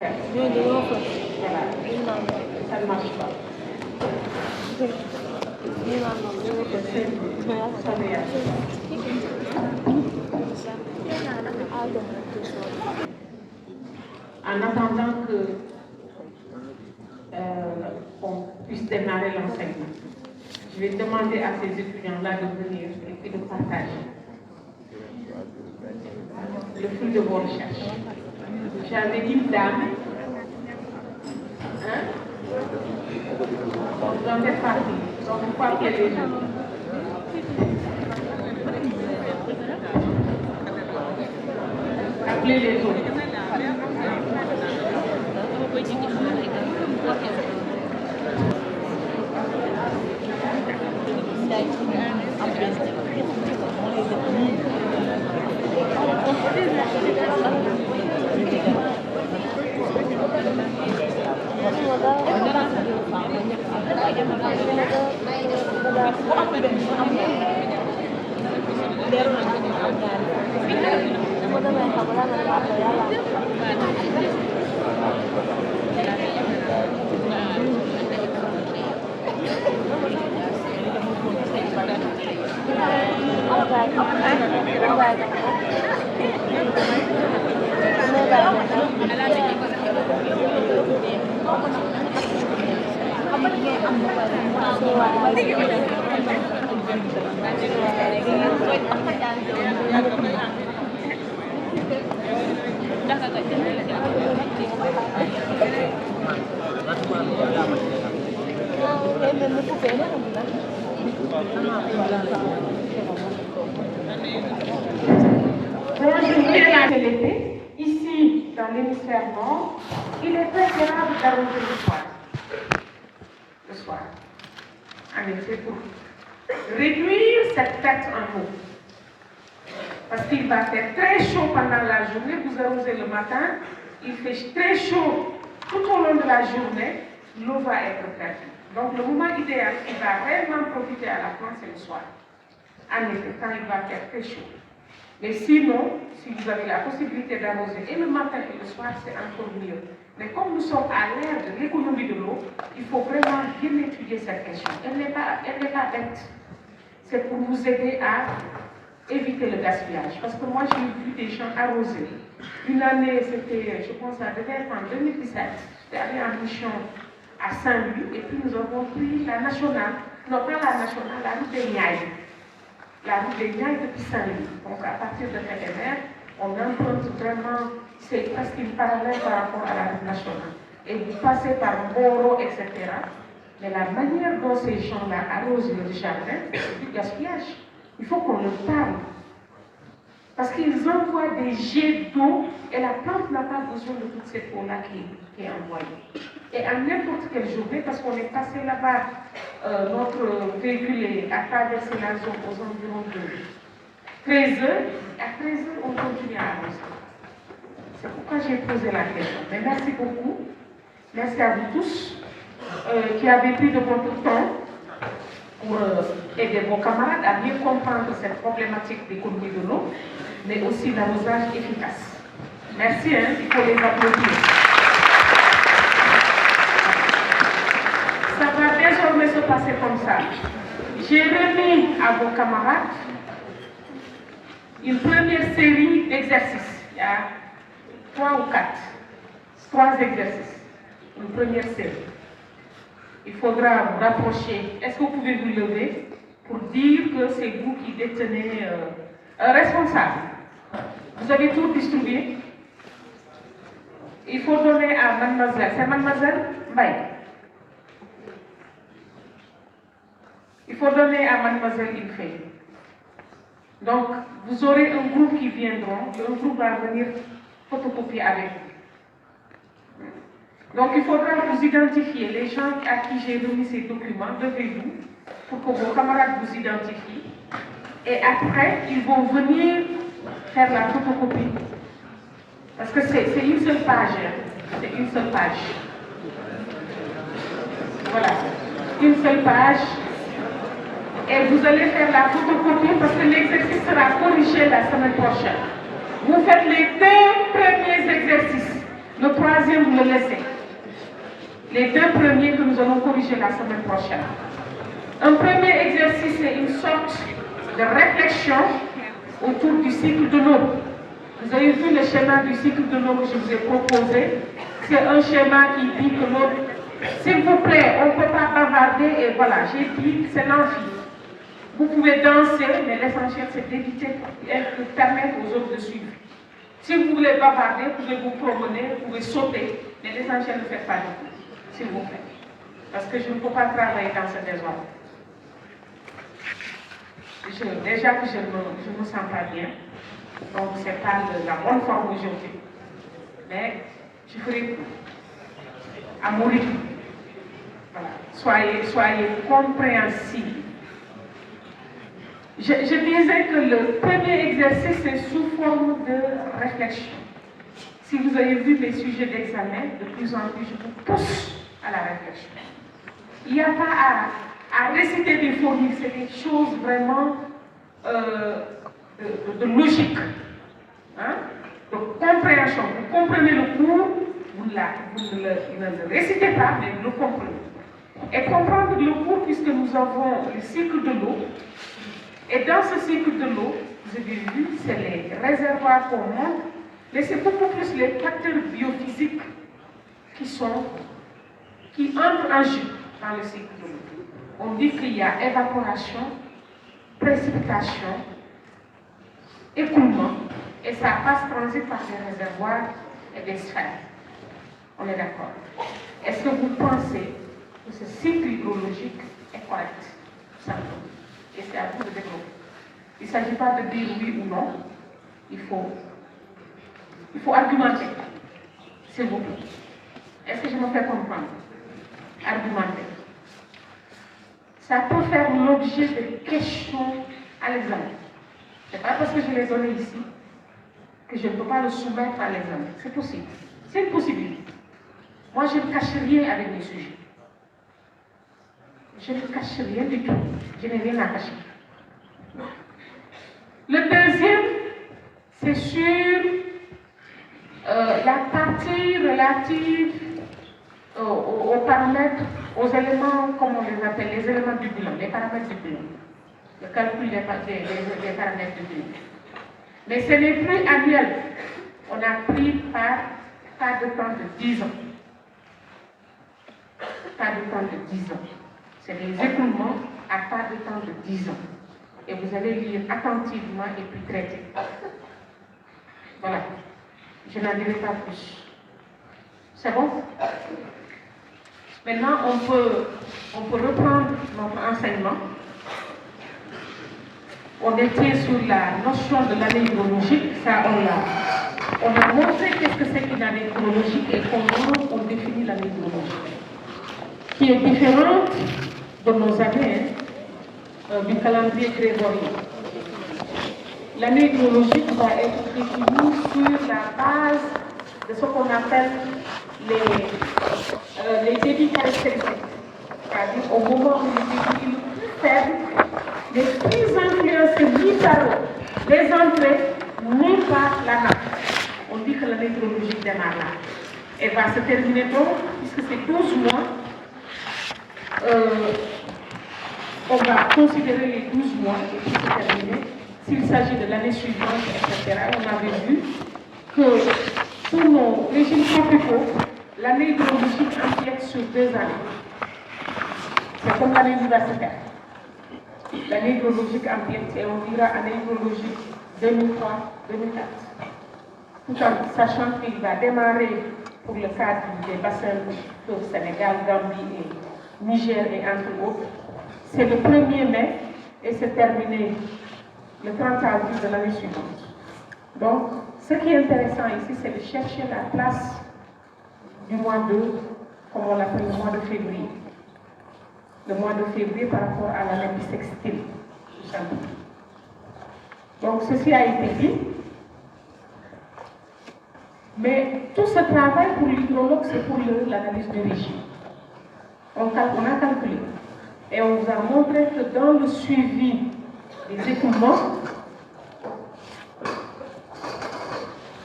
Voilà, ça ne marche pas. En attendant qu'on puisse démarrer l'enseignement, je vais demander à ces étudiants-là de venir et puis de partager le fruit de vos recherches. J'avais une dame, hein? Vous en faites partie, donc il faut appeler les gens. Appelez les autres. Bonjour, l'été, ici dans l'hémisphère nord, il est préférable d'arroser le soir. Le soir. En effet, pour réduire cette perte en eau. Parce qu'il va faire très chaud pendant la journée, vous arrosez le matin, il fait très chaud tout au long de la journée, l'eau va être perdue. Donc le moment idéal qui va réellement profiter à la plante, c'est le soir. En effet, quand il va faire très chaud. Mais sinon, si vous avez la possibilité d'arroser et le matin et le soir, c'est encore mieux. Mais comme nous sommes à l'ère de l'économie de l'eau, il faut vraiment bien étudier cette question. Elle n'est pas bête. C'est pour vous aider à éviter le gaspillage. Parce que moi, j'ai vu des gens arroser. Une année, c'était, je pense, ça devait être en 2017. J'étais allée en mission à Saint-Louis et puis nous avons pris la nationale, non pas la nationale, la route des Niayes. La route des Niayes depuis Saint-Louis. Donc à partir de Kébémer, on emprunte vraiment, c'est presque une parallèle par rapport à la route nationale. Et vous passez par Mboro, etc. Mais la manière dont ces gens-là arrosent le jardin, c'est du gaspillage. Il faut qu'on le parle. Parce qu'ils envoient des jets d'eau et la plante n'a pas besoin de toute cette eau-là qui est envoyée. Et à n'importe quelle journée, parce qu'on est passé là-bas, notre véhicule a traversé la zone aux environs de 13 heures. À 13 heures, on continue à avancer. C'est pourquoi j'ai posé la question. Mais merci beaucoup. Merci à vous tous qui avez pris de votre temps pour aider vos camarades à bien comprendre cette problématique d'économie de l'eau, mais aussi l'arrosage efficace. Merci, il faut les applaudir. Ça va désormais se passer comme ça. J'ai remis à vos camarades une première série d'exercices. Il y a 3 ou 3 exercices. Une première série. Il faudra vous rapprocher. Est-ce que vous pouvez vous lever pour dire que c'est vous qui détenez un responsable? Vous avez tout distribué? Il faut donner à mademoiselle. C'est mademoiselle Mbaye. Il faut donner à mademoiselle une feuille. Donc, vous aurez un groupe qui viendront. Le groupe va venir photocopier avec vous. Donc, il faudra vous identifier. Les gens à qui j'ai remis ces documents, devez-vous, pour que vos camarades vous identifient. Et après, ils vont venir faire la photocopie. Parce que c'est une seule page. C'est une seule page. Voilà. Une seule page. Et vous allez faire la photocopie parce que l'exercice sera corrigé la semaine prochaine. Vous faites les 2 premiers exercices. Le troisième, vous le laissez. Les deux premiers que nous allons corriger la semaine prochaine. Un premier exercice, c'est une sorte de réflexion autour du cycle de l'eau. Vous avez vu le schéma du cycle de l'eau que je vous ai proposé. C'est un schéma qui dit que l'eau, s'il vous plaît, on ne peut pas bavarder et voilà, j'ai dit que c'est l'amphi. Vous pouvez danser, mais l'essentiel c'est d'éviter et de permettre aux autres de suivre. Si vous voulez bavarder, vous pouvez vous promener, vous pouvez sauter, mais l'essentiel ne faites pas de tout, s'il vous plaît. Parce que je ne peux pas travailler dans ce désordre. Déjà que je ne me sens pas bien, donc ce n'est pas la bonne forme aujourd'hui. Mais je ferai tout. À mon rythme. Voilà. Soyez compréhensibles. Je disais que le premier exercice est sous forme de réflexion. Si vous avez vu les sujets d'examen, de plus en plus, je vous pousse à la réflexion. Il n'y a pas à réciter des formules, c'est des choses vraiment de logique, hein, de compréhension. Vous comprenez le cours, vous ne le récitez pas, mais vous le comprenez. Et comprendre le cours, puisque nous avons le cycle de l'eau, et dans ce cycle de l'eau, vous avez vu, c'est les réservoirs qu'on montre, mais c'est beaucoup plus les facteurs biophysiques qui entrent en jeu dans le cycle de l'eau. On dit qu'il y a évaporation, précipitation, écoulement, et ça passe transit par des réservoirs et des sphères. On est d'accord. Est-ce que vous pensez que ce cycle hydrologique est correct? Simplement. Et c'est à vous de développer. Il ne s'agit pas de dire oui ou non. Il faut argumenter. S'il vous plaît. Est-ce que je me fais comprendre? Argumenter. Ça peut faire l'objet de questions à l'examen. Ce n'est pas parce que je l'ai donné ici que je ne peux pas le soumettre à l'examen. C'est possible. C'est une possibilité. Moi, je ne cache rien avec mes sujets. Je ne cache rien du tout. Je n'ai rien à cacher. Le deuxième, c'est sur la partie relative aux paramètres, aux éléments, comme on les appelle, les éléments du bilan, les paramètres du bilan. Le calcul des paramètres du bilan. Mais ce n'est plus annuel. On a pris pas de temps de 10 ans. Pas de temps de 10 ans. C'est des écoulements à pas de temps de 10 ans. Et vous allez lire attentivement et puis traiter. Voilà. Je n'en dirai pas plus. C'est bon? Maintenant, on peut reprendre notre enseignement. On était sur la notion de l'année hydrologique. Ça, on a montré qu'est-ce que c'est qu'une année hydrologique et comment on définit l'année hydrologique. Qui est différente de nos années, du calendrier grégorien. L'année hydrologique va être définie sur la base de ce qu'on appelle les débits caractéristiques. C'est-à-dire au moment où le débit est le plus faible, les plus influencés ni par les entrées, ni par la nappe. On dit que l'année hydrologique démarre là. Elle va se terminer donc, puisque c'est 12 mois. On va considérer les 12 mois et puis se terminer. S'il s'agit de l'année suivante, etc., on avait vu que sous nos régimes tropicaux, l'année hydrologique empiète sur 2 années. C'est comme l'année universitaire. L'année hydrologique empiète et on dira année hydrologique 2003-2004. Tout en sachant qu'il va démarrer pour le cadre des bassins au Sénégal, Gambie et Niger et entre autres. C'est le 1er mai et c'est terminé le 30 avril de l'année suivante. Donc, ce qui est intéressant ici, c'est de chercher la place du mois de, comme on l'appelle, le mois de février. Le mois de février par rapport à l'année bissextile, tout simplement. Donc, ceci a été dit. Mais tout ce travail pour l'hydrologue, c'est pour l'analyse du régime. On a calculé. Et on vous a montré que dans le suivi des écoulements,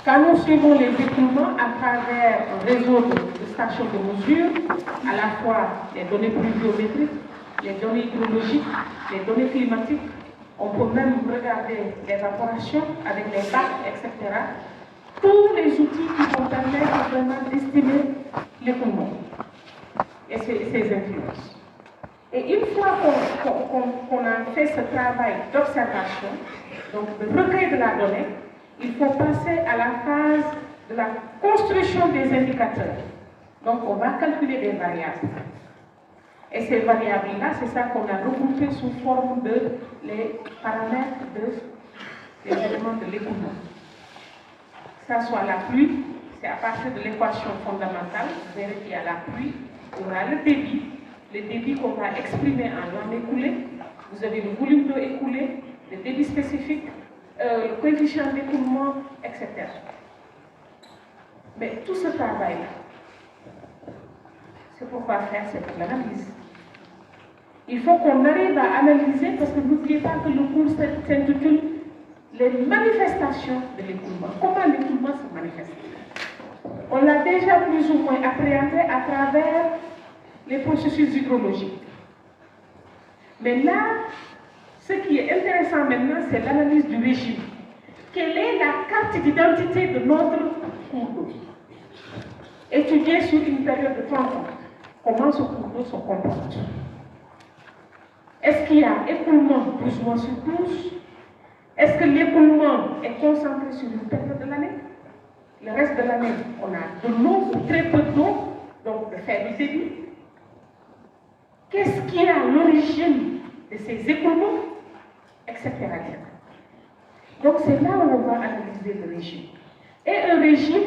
Quand nous suivons les écoulements à travers un réseau de stations de mesure, à la fois les données pluviométriques, les données hydrologiques, les données climatiques, on peut même regarder l'évaporation avec les bacs, etc. Tous les outils qui vont permettre vraiment d'estimer l'écoulement et ses influences. Et une fois qu'on a fait ce travail d'observation, donc de recueil de la donnée, il faut passer à la phase de la construction des indicateurs. Donc on va calculer des variables. Et ces variables-là, c'est ça qu'on a regroupé sous forme de les paramètres des éléments de l'écoulement. Que ce soit la pluie, c'est à partir de l'équation fondamentale, vous verrez qu'il y a la pluie, il y aura le débit qu'on va exprimer en l'an écoulé, vous avez le volume d'eau écoulé, le débit spécifique, le coefficient d'écoulement, etc. Mais tout ce travail-là, c'est pourquoi faire, c'est pour l'analyse. Il faut qu'on arrive à analyser, parce que n'oubliez pas que le cours s'intitule les manifestations de l'écoulement. Comment l'écoulement se manifeste? On l'a déjà plus ou moins appréhendé à travers les processus hydrologiques. Mais là, ce qui est intéressant maintenant, c'est l'analyse du régime. Quelle est la carte d'identité de notre cours d'eau? Étudier sur une période de 30 ans, comment ce cours d'eau se comporte. Est-ce qu'il y a écoulement plus ou moins sur tous? Est-ce que l'écoulement est concentré sur une période de l'année? Le reste de l'année, on a de l'eau ou très peu d'eau, donc de faible débit. Qu'est-ce qui est à l'origine de ces écoulements, etc. Donc c'est là où on va analyser le régime. Et un régime,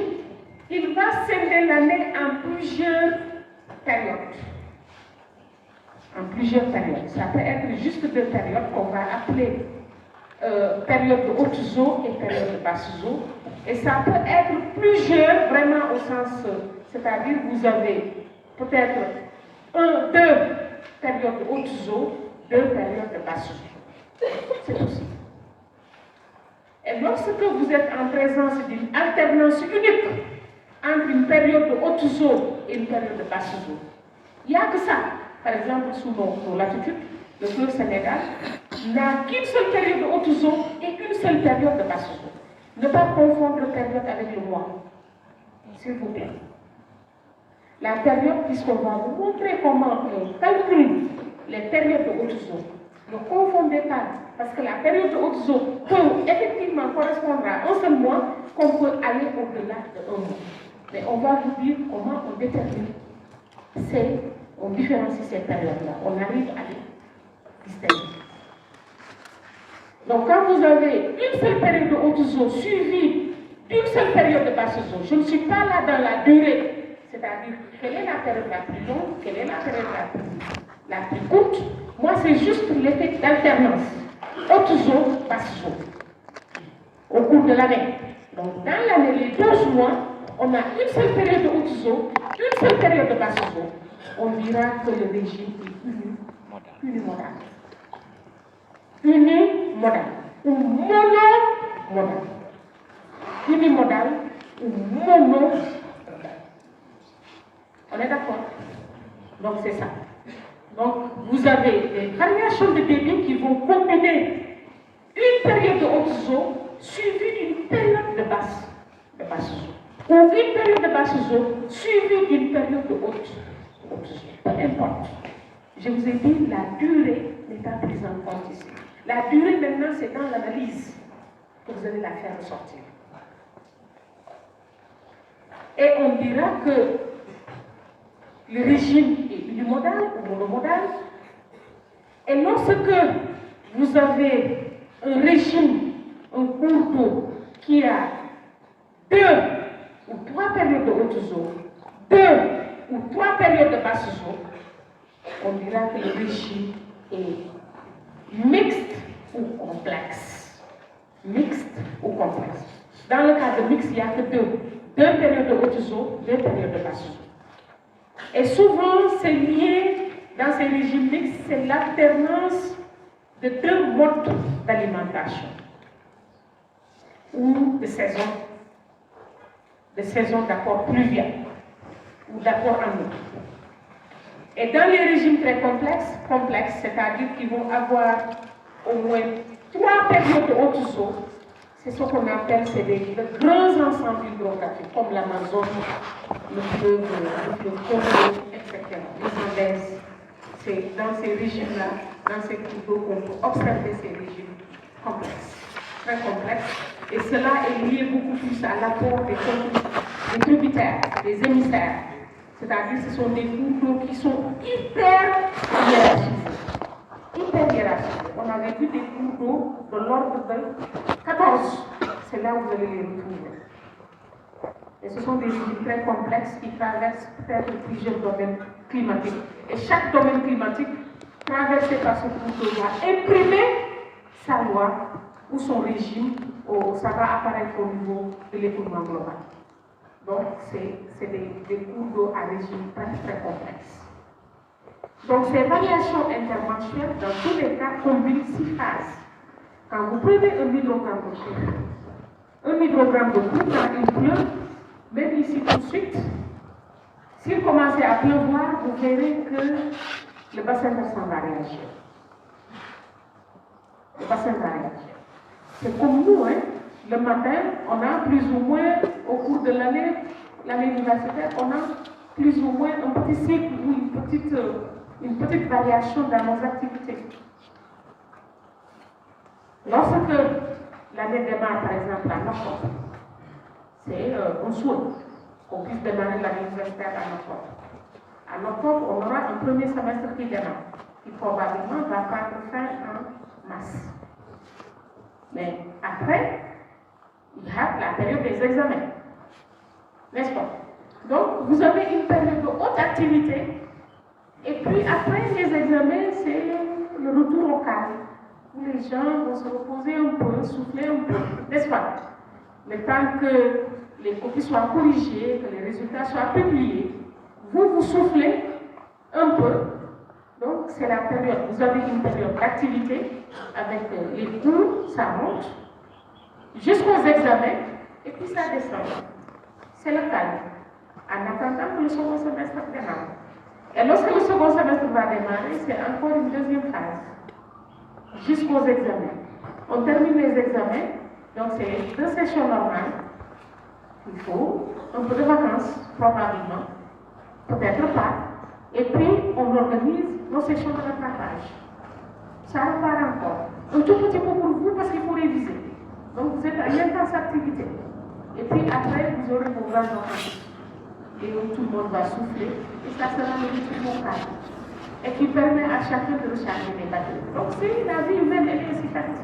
il va scinder l'année en plusieurs périodes. En plusieurs périodes. Ça peut être juste deux périodes qu'on va appeler période de hautes eaux et période de basses eaux. Et ça peut être plusieurs, vraiment au sens, c'est-à-dire vous avez peut-être deux périodes de hautes eaux, deux périodes de basses eaux. C'est possible. Et lorsque vous êtes en présence d'une alternance unique entre une période de hautes eaux et une période de basses eaux, il n'y a que ça. Par exemple, sous nos latitudes, le fleuve Sénégal n'a qu'une seule période de hautes eaux et une seule période de basses eaux. Ne pas confondre la période avec le mois, s'il vous plaît. La période, puisqu'on va vous montrer comment on calcule les périodes de hautes eaux, ne confondez pas, parce que la période de hautes eaux peut effectivement correspondre à un seul mois, qu'on peut aller au-delà d'un mois. Mais on va vous dire comment on détermine on différencie ces périodes-là. On arrive à les distinguer. Donc, quand vous avez une seule période de hautes eaux suivie d'une seule période de basses eaux, je ne suis pas là dans la durée, c'est-à-dire quelle est la période la plus longue, quelle est la période la plus courte. Moi, c'est juste l'effet d'alternance. Hautes eaux, basses eaux. Au cours de l'année. Donc, dans l'année, les 12 mois, on a une seule période de hautes eaux, une seule période de basses eaux. On dira que le régime est unimodal. Unimodal ou monomodal. Unimodal ou monomodal. On est d'accord? Donc c'est ça. Donc vous avez des variations de débit qui vont combiner une période de hautes eaux suivie d'une période de basses eaux. Ou une période de basses eaux suivie d'une période de hautes eaux. Peu importe. Je vous ai dit, la durée n'est pas prise en compte ici. La durée maintenant, c'est dans l'analyse que vous allez la faire ressortir. Et on dira que le régime est unimodal ou monomodal. Et lorsque vous avez un régime, un cours d'eau qui a 2 ou 3 périodes de hautes eaux, 2 ou 3 périodes de basses eaux, on dira que le régime est mixte ou complexe. Mixte ou complexe. Dans le cas de mixte, il n'y a que 2 périodes de hautes eaux, 2 périodes de basses eaux. Et souvent, c'est lié, dans ces régimes mixtes, c'est l'alternance de 2 modes d'alimentation ou de saison. de saison d'apport pluvial ou d'apport en eau. Et dans les régimes très complexes, c'est-à-dire qu'ils vont avoir au moins 3 périodes de haute eau, c'est ce qu'on appelle de grands ensembles hydrographiques, comme l'Amazone, le fleuve Congo, etc. Les Andes. C'est dans ces régimes-là, dans ces cours d'eau, qu'on peut observer ces régimes complexes, très complexes. Et cela est lié beaucoup plus à l'apport des tributaires, des émissaires. C'est-à-dire que ce sont des cours d'eau qui sont hyper hiérarchisés. On avait vu des cours d'eau de l'ordre de 14. C'est là où vous allez les retrouver. Et ce sont des régimes très complexes qui traversent peut-être plusieurs domaines climatiques. Et chaque domaine climatique traversé par ce cours d'eau va imprimer sa loi ou son régime, ça va apparaître au niveau de l'écoulement global. Donc, c'est des cours d'eau à régime très, très complexe. Donc, ces variations intermensuelles, dans tous les cas, combinent 6 phases. Quand vous prenez un hydrogramme de chiffre, un hydrogramme de cours, quand il pleut, même ici tout de suite, s'il commençait à pleuvoir, vous verrez que le bassin versant va réagir. Le bassin va réagir. C'est comme nous, hein? Le matin, on a plus ou moins, au cours de l'année universitaire, on a plus ou moins un petit cycle ou une petite variation dans nos activités. Lorsque l'année démarre, par exemple, en octobre, c'est un souhait qu'on puisse démarrer l'année universitaire en octobre. En octobre, on aura un premier semestre qui démarre, qui probablement va prendre fin en mars. Mais après, il y a la période des examens. N'est-ce pas? Donc, vous avez une période de haute activité, et puis après les examens, c'est le retour au calme, où les gens vont se reposer un peu, souffler un peu, n'est-ce pas? Le temps que les copies soient corrigées, que les résultats soient publiés, vous soufflez un peu. Donc, c'est la période. Vous avez une période d'activité avec les cours, ça monte, jusqu'aux examens, et puis ça descend. C'est le calme. En attendant que le second semestre démarre. Et lorsque le second semestre va démarrer, c'est encore une deuxième phase, jusqu'aux examens. On termine les examens, donc c'est 2 sessions normales. Il faut un peu de vacances, probablement, peut-être pas. Et puis, on organise nos sessions de rattrapage. Ça repart encore. Un tout petit peu pour vous parce qu'il faut réviser. Donc, vous êtes à une intense activité. Et puis après, vous aurez vos grands vacances. Et où tout le monde va souffler. Et ça sera le petit calme. Et qui permet à chacun de recharger les batteries. Donc, la vie humaine, elle est ainsi faite.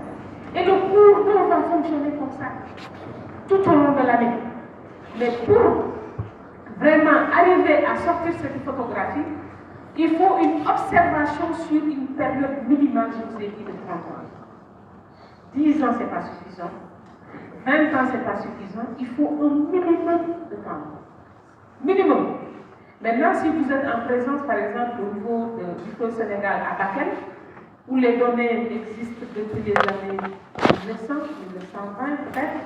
Et le cours d'eau va fonctionner comme ça, tout au long de l'année. Mais pour vraiment arriver à sortir cette photographie, il faut une observation sur une période minimale, je vous ai dit, de 30 ans. 10 ans, ce n'est pas suffisant. 20 ans, ce n'est pas suffisant. Il faut un minimum de temps. Minimum. Maintenant, si vous êtes en présence, par exemple, au niveau du Pôle Sénégal à Bakel, où les données existent depuis les années 1900, 1920, peut-être,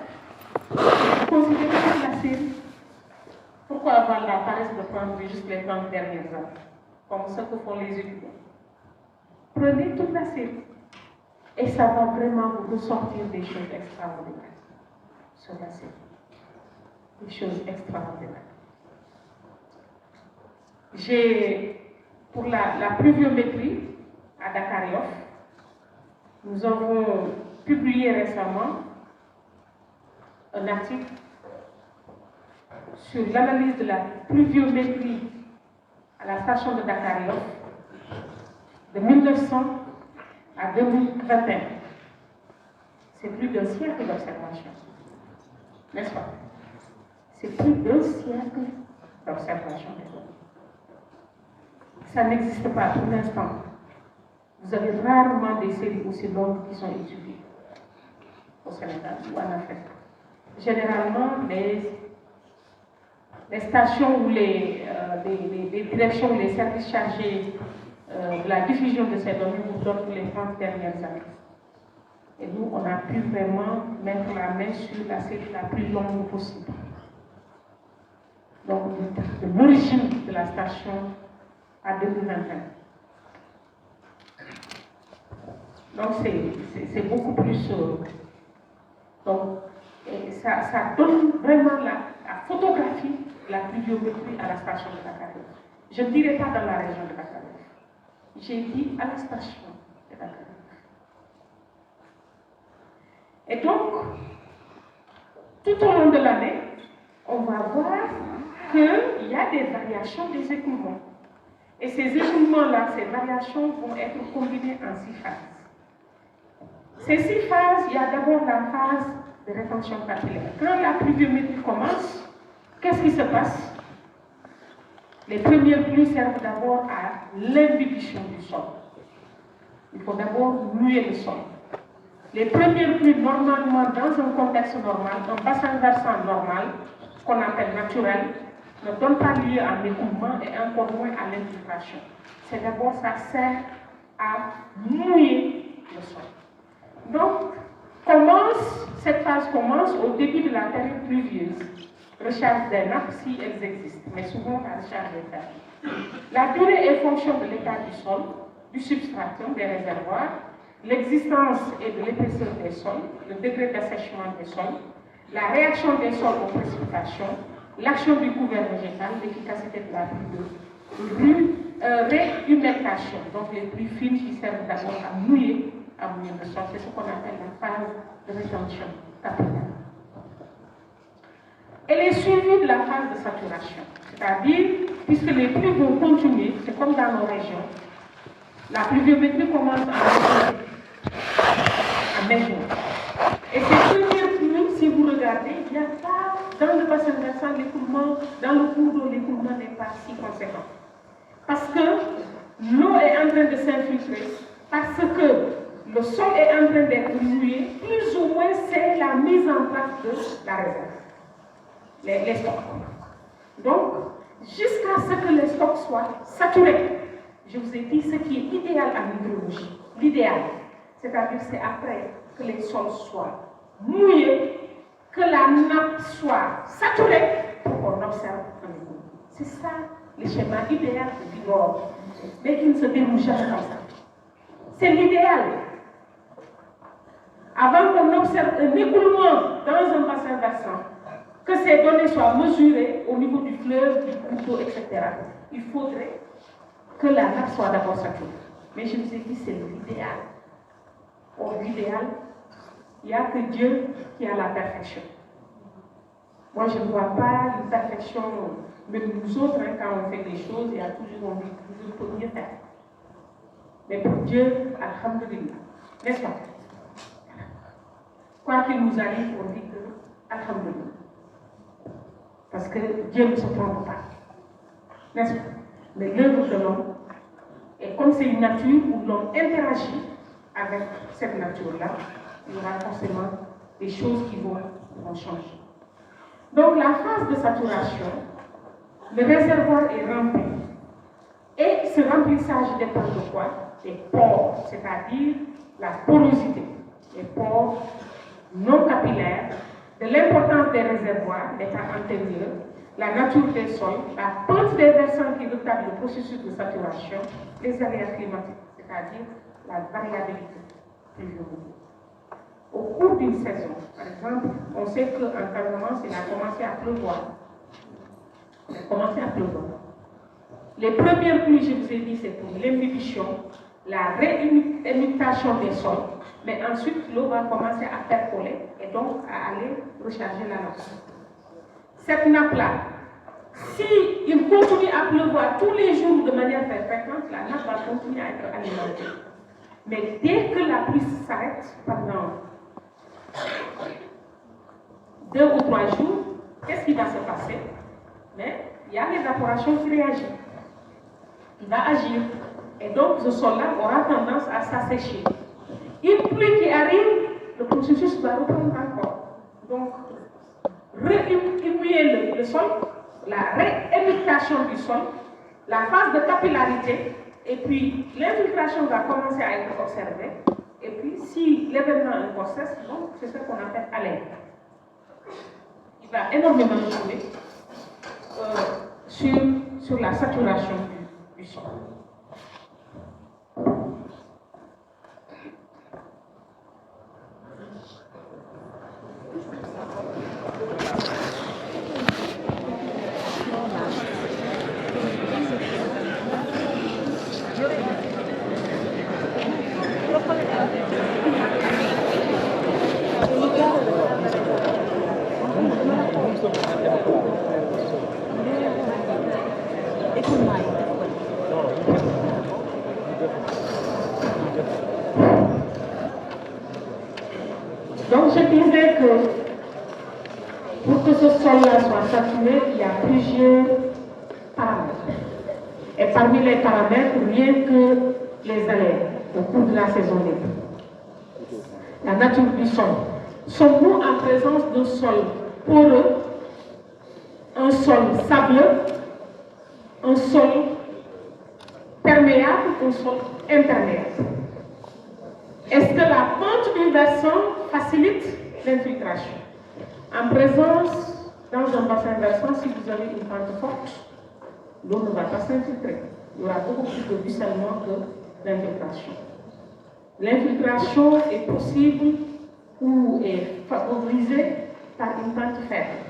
vous considérez toute la série. Pourquoi avoir la paresse de prendre juste les 30 dernières années, comme ce que font les étudiants? Prenez toute la série. Et ça va vraiment vous ressortir des choses extraordinaires sur la série. Des choses extraordinaires. Pour la pluviométrie à Dakar Yoff, nous avons publié récemment un article sur l'analyse de la pluviométrie à la station de Dakar Yoff de 1900 à 2021. C'est plus d'un siècle d'observation, n'est-ce pas? C'est plus d'un siècle d'observation. Ça n'existe pas pour l'instant. Vous avez rarement des séries aussi longues qui sont étudiées au Sénégal ou en Afrique. Généralement, les stations ou les directions ou les services chargés de la diffusion de ces données nous donnent pour les 30 dernières années. Et nous, on a pu vraiment mettre la main sur la série la plus longue possible. donc de l'origine de la station à 2021. Donc c'est beaucoup plus... donc ça donne vraiment la photographie de la pluviométrie à la station de Dakar. Je ne dirais pas dans la région de Dakar. J'ai dit à la station de Dakar. Et donc, tout au long de l'année, on va voir qu'il y a des variations des écoulements. Et ces écoulements-là, ces variations vont être combinées en 6 phases. Ces 6 phases, il y a d'abord la phase de rétention capillaire. Quand la pluviométrie commence, qu'est-ce qui se passe? Les premières pluies servent d'abord à l'imbibition du sol. Il faut d'abord mouiller le sol. Les premières pluies, normalement, dans un contexte normal, un bassin versant normal, ce qu'on appelle naturel, ne donne pas lieu à l'écoulement et encore moins à l'infiltration. C'est d'abord, ça sert à mouiller le sol. Donc, cette phase commence au début de la période pluvieuse. Recharge des nappes si elles existent, mais souvent la recharge est faible. La durée est fonction de l'état du sol, du substratum, des réservoirs, l'existence et de l'épaisseur des sols, le degré d'assèchement des sols, la réaction des sols aux précipitations, l'action du couvert végétal, l'efficacité de la réhumectation, donc les pluies fines qui servent d'abord à mouiller le sol. C'est ce qu'on appelle la phase de rétention capillaire. Elle est suivie de la phase de saturation, c'est-à-dire, puisque les pluies vont continuer, c'est comme dans nos régions, la pluviométrie commence à mai-juin. Et ces premières pluies, si vous regardez, il n'y a pas, dans le bassin versant, l'écoulement, dans le cours d'eau, l'écoulement n'est pas si conséquent. Parce que l'eau est en train de s'infiltrer, parce que le sol est en train d'être mouillé, plus ou moins c'est la mise en place de la réserve. Les stocks. Donc, jusqu'à ce que les stocks soient saturés, je vous ai dit ce qui est idéal en hydrologie. L'idéal, c'est-à-dire c'est après que les sols soient mouillés, que la nappe soit saturée pour qu'on observe un écoulement. C'est ça le schéma idéal de l'hydrologie, mais qui ne se déroule jamais comme ça. C'est l'idéal. Avant qu'on observe un écoulement dans un bassin versant, que ces données soient mesurées au niveau du fleuve, du cours d'eau, etc., il faudrait que la nappe soit d'abord saturée. Mais je vous ai dit, c'est l'idéal. Or, l'idéal, il n'y a que Dieu qui a la perfection. Moi, je ne vois pas une perfection, même nous autres, hein, quand on fait des choses, il y a toujours envie de toujours mieux faire. Mais pour Dieu, alhamdulillah, n'est-ce pas? Quoi qu'il nous arrive, on dit que alhamdulillah. Parce que Dieu ne se trompe pas. N'est-ce pas? Mais l'œuvre de l'homme, et comme c'est une nature où l'homme interagit avec cette nature-là, il y aura forcément des choses qui vont changer. Donc la phase de saturation, le réservoir est rempli. Et ce remplissage dépend de quoi? Des pores, c'est-à-dire la porosité. Les pores non capillaires, de l'importance des réservoirs, l'état antérieur, la nature des sols, la pente des versants qui retardent le processus de saturation, les aléas climatiques, c'est-à-dire la variabilité pluviométrique. Au cours d'une saison, par exemple, on sait qu'en Casamance, il a commencé à pleuvoir. Il a commencé à pleuvoir. Les premières pluies, je vous ai dit, c'est pour l'imbibition, la réhumectation des sols, mais ensuite l'eau va commencer à percoler et donc à aller recharger la nappe. Cette nappe-là, s'il continue à pleuvoir tous les jours de manière fréquente, la nappe va continuer à être alimentée. Mais dès que la pluie s'arrête pendant 2 ou 3 jours, qu'est-ce qui va se passer? Mais il y a l'évaporation qui réagit. Il va agir. Et donc ce sol-là aura tendance à s'assécher. Une pluie qui arrive, le processus va reprendre encore. Donc, réhumecter le sol, la réhumectation du sol, la phase de capillarité, et puis l'infiltration va commencer à être observée. Et puis, si l'événement est un process, donc c'est ce qu'on appelle alerte. Il va énormément jouer. sur la saturation du sol. Donc je disais que pour que ce sol-là soit saturé, il y a plusieurs paramètres. Et parmi les paramètres, rien que les aléas au cours de la saison des pluies. La nature du sol. Sommes-nous en présence d'un sol poreux, un sol sableux, un sol perméable, un sol imperméable? Est-ce que la pente du versant facilite l'infiltration? En présence, dans un bassin versant, si vous avez une pente forte, l'eau ne va pas s'infiltrer. Il y aura beaucoup plus de ruissellement que l'infiltration. L'infiltration est possible ou est favorisée par une pente faible,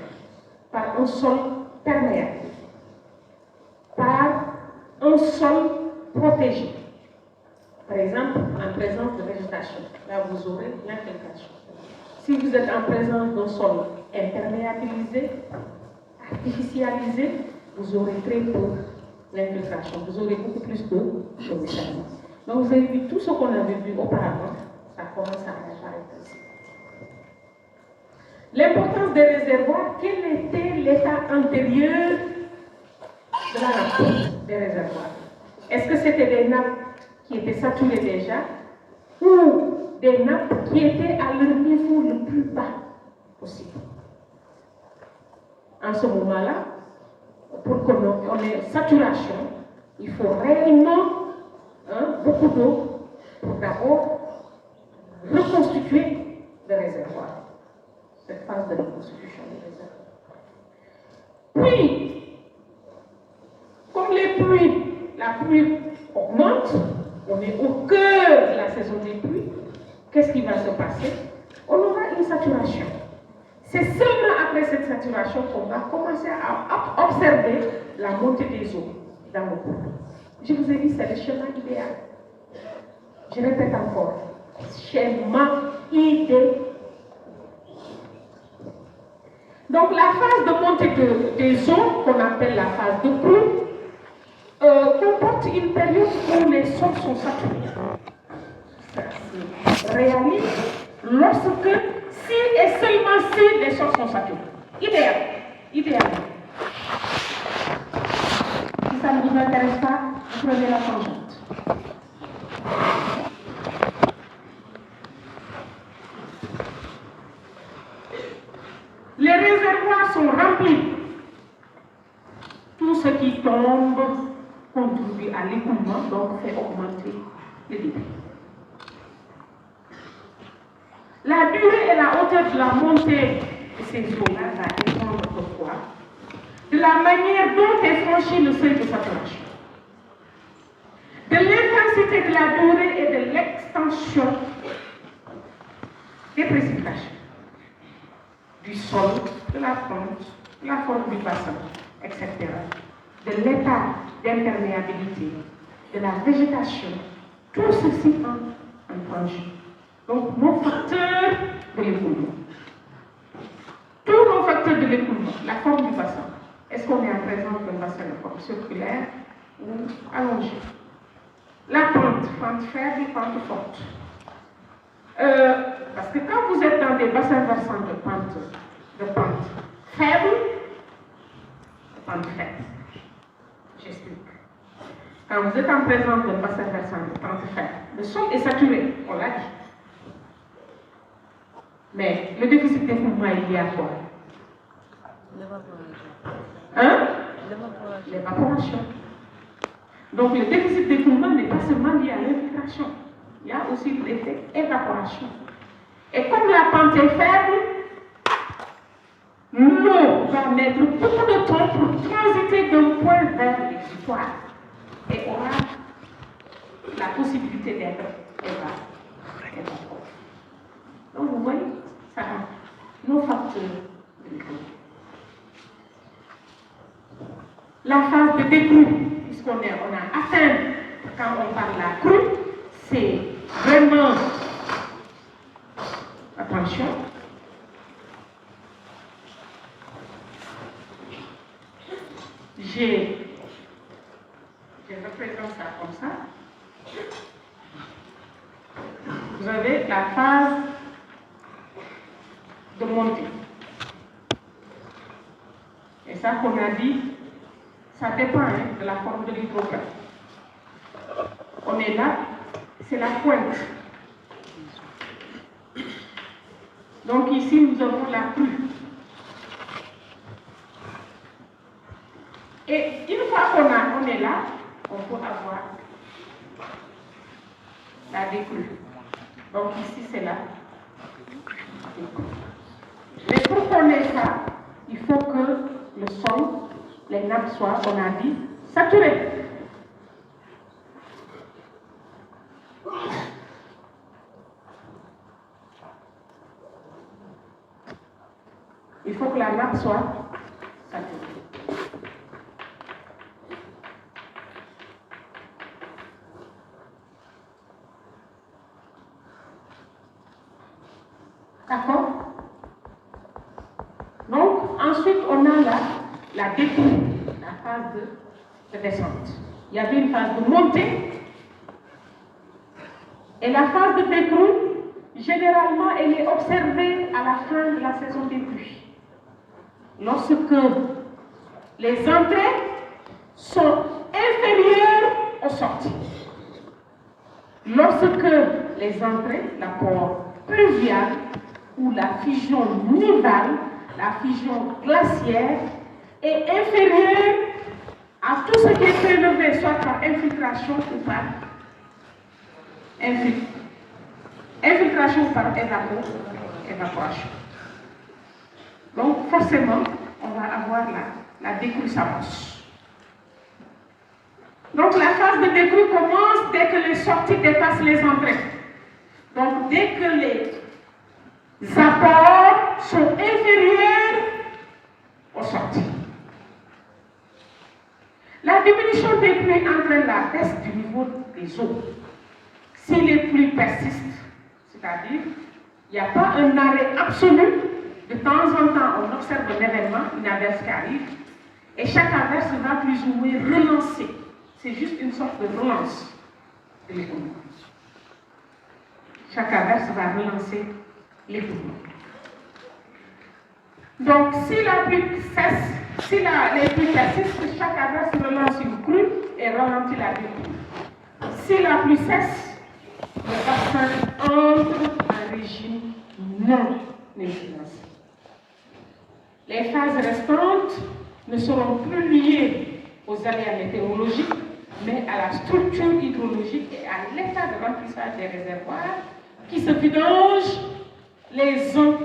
par un sol perméable, par un sol protégé. Par exemple, en présence de végétation, là vous aurez l'infiltration. Si vous êtes en présence d'un sol imperméabilisé, artificialisé, vous aurez très peu l'infiltration, vous aurez beaucoup plus de ruissellement. Donc vous avez vu tout ce qu'on avait vu auparavant, ça commence à apparaître ici. L'importance des réservoirs, quel était l'état antérieur de la nappe des réservoirs? Est-ce que c'était des nappes qui étaient saturées déjà ou des nappes qui étaient à leur niveau le plus bas possible? En ce moment-là, pour qu'on ait saturation, il faut réellement beaucoup d'eau pour d'abord reconstituer le réservoir. Cette phase de reconstitution du réservoir. Puis, comme la pluie augmente, on est au cœur de la saison des pluies, qu'est-ce qui va se passer? On aura une saturation. C'est seulement après cette saturation qu'on va commencer à observer la montée des eaux dans le cours. Je vous ai dit, c'est le schéma idéal. Je répète encore, schéma idéal. Donc la phase de montée des eaux, qu'on appelle la phase de crue, comporte une période où les sols sont saturés. Ça se réalise lorsque, si et seulement si les sols sont saturés. Idéalement. Si ça ne vous intéresse pas, vous prenez la tangente. Les réservoirs sont remplis. Tout ce qui tombe contribue à l'écoulement, donc fait augmenter le débit. La durée et la hauteur de la montée de ces eaux-là va dépendre de quoi? De la manière dont est franchi le seuil de saturation, de l'intensité de la durée et de l'extension des précipitations, du sol, de la pente, de la forme du bassin, etc. De l'état d'imperméabilité, de la végétation, tout ceci en jeu. Donc, nos facteurs de l'écoulement. Tous nos facteurs de l'écoulement, la forme du bassin. Est-ce qu'on est en présence d'un bassin de forme circulaire ou allongé? La pente faible, pente forte. Parce que quand vous êtes dans des bassins versants de pente faible, j'explique. Quand vous êtes en présence d'un bassin versant de pente faible, le sol est saturé, on l'a dit. Mais le déficit d'écoulement, il y a quoi? L'évaporation. Donc le déficit d'écoulement n'est pas seulement lié à l'infiltration. Il y a aussi l'effet évaporation. Et comme la pente est faible, l'eau va mettre beaucoup de temps pour transiter d'un point soir et aura la possibilité d'être évacuée. Donc vous voyez, ça rend nos facteurs de décrue. La phase de décrue, puisqu'on a atteint, quand on parle de la crue, c'est vraiment, attention, je représente ça comme ça. Vous avez la phase de montée. Et ça qu'on a dit, ça dépend de la forme de l'hydrographe. On est là, c'est la pointe. Donc ici, nous avons la crue. Et une fois qu'on est là, on peut avoir la décrue. Donc ici, c'est la décrue. Mais pour qu'on ait ça, il faut que le sol, les nappes soient, on a dit, saturées. Il faut que la nappe soit saturée. D'accord? Donc, ensuite, on a la décrue, la phase de descente. Il y avait une phase de montée. Et la phase de décrue, généralement, elle est observée à la fin de la saison des pluies. Lorsque les entrées sont inférieures aux sorties. Lorsque les entrées, l'apport pluvial ou la fusion nivale, la fusion glaciaire, est inférieure à tout ce qui est prélevé, soit par infiltration ou par infiltration ou par évaporation. Donc forcément, on va avoir la décrue s'avance. Donc la phase de décrue commence dès que les sorties dépassent les entrées. Donc dès que les apports sont inférieurs aux sorties. La diminution des pluies entraîne la baisse du niveau des eaux. Si les pluies persistent, c'est-à-dire il n'y a pas un arrêt absolu, de temps en temps on observe un événement, une averse qui arrive, et chaque averse va plus ou moins relancer. C'est juste une sorte de relance de l'économie. Chaque averse va relancer l'économie. Donc, si la pluie cesse, si les pluies persistent, chaque averse relance une crue et ralentit la décrue. Si la pluie cesse, le bassin entre en régime non influencé. Les phases restantes ne seront plus liées aux aléas météorologiques, mais à la structure hydrologique et à l'état de remplissage des réservoirs qui se vidangent les uns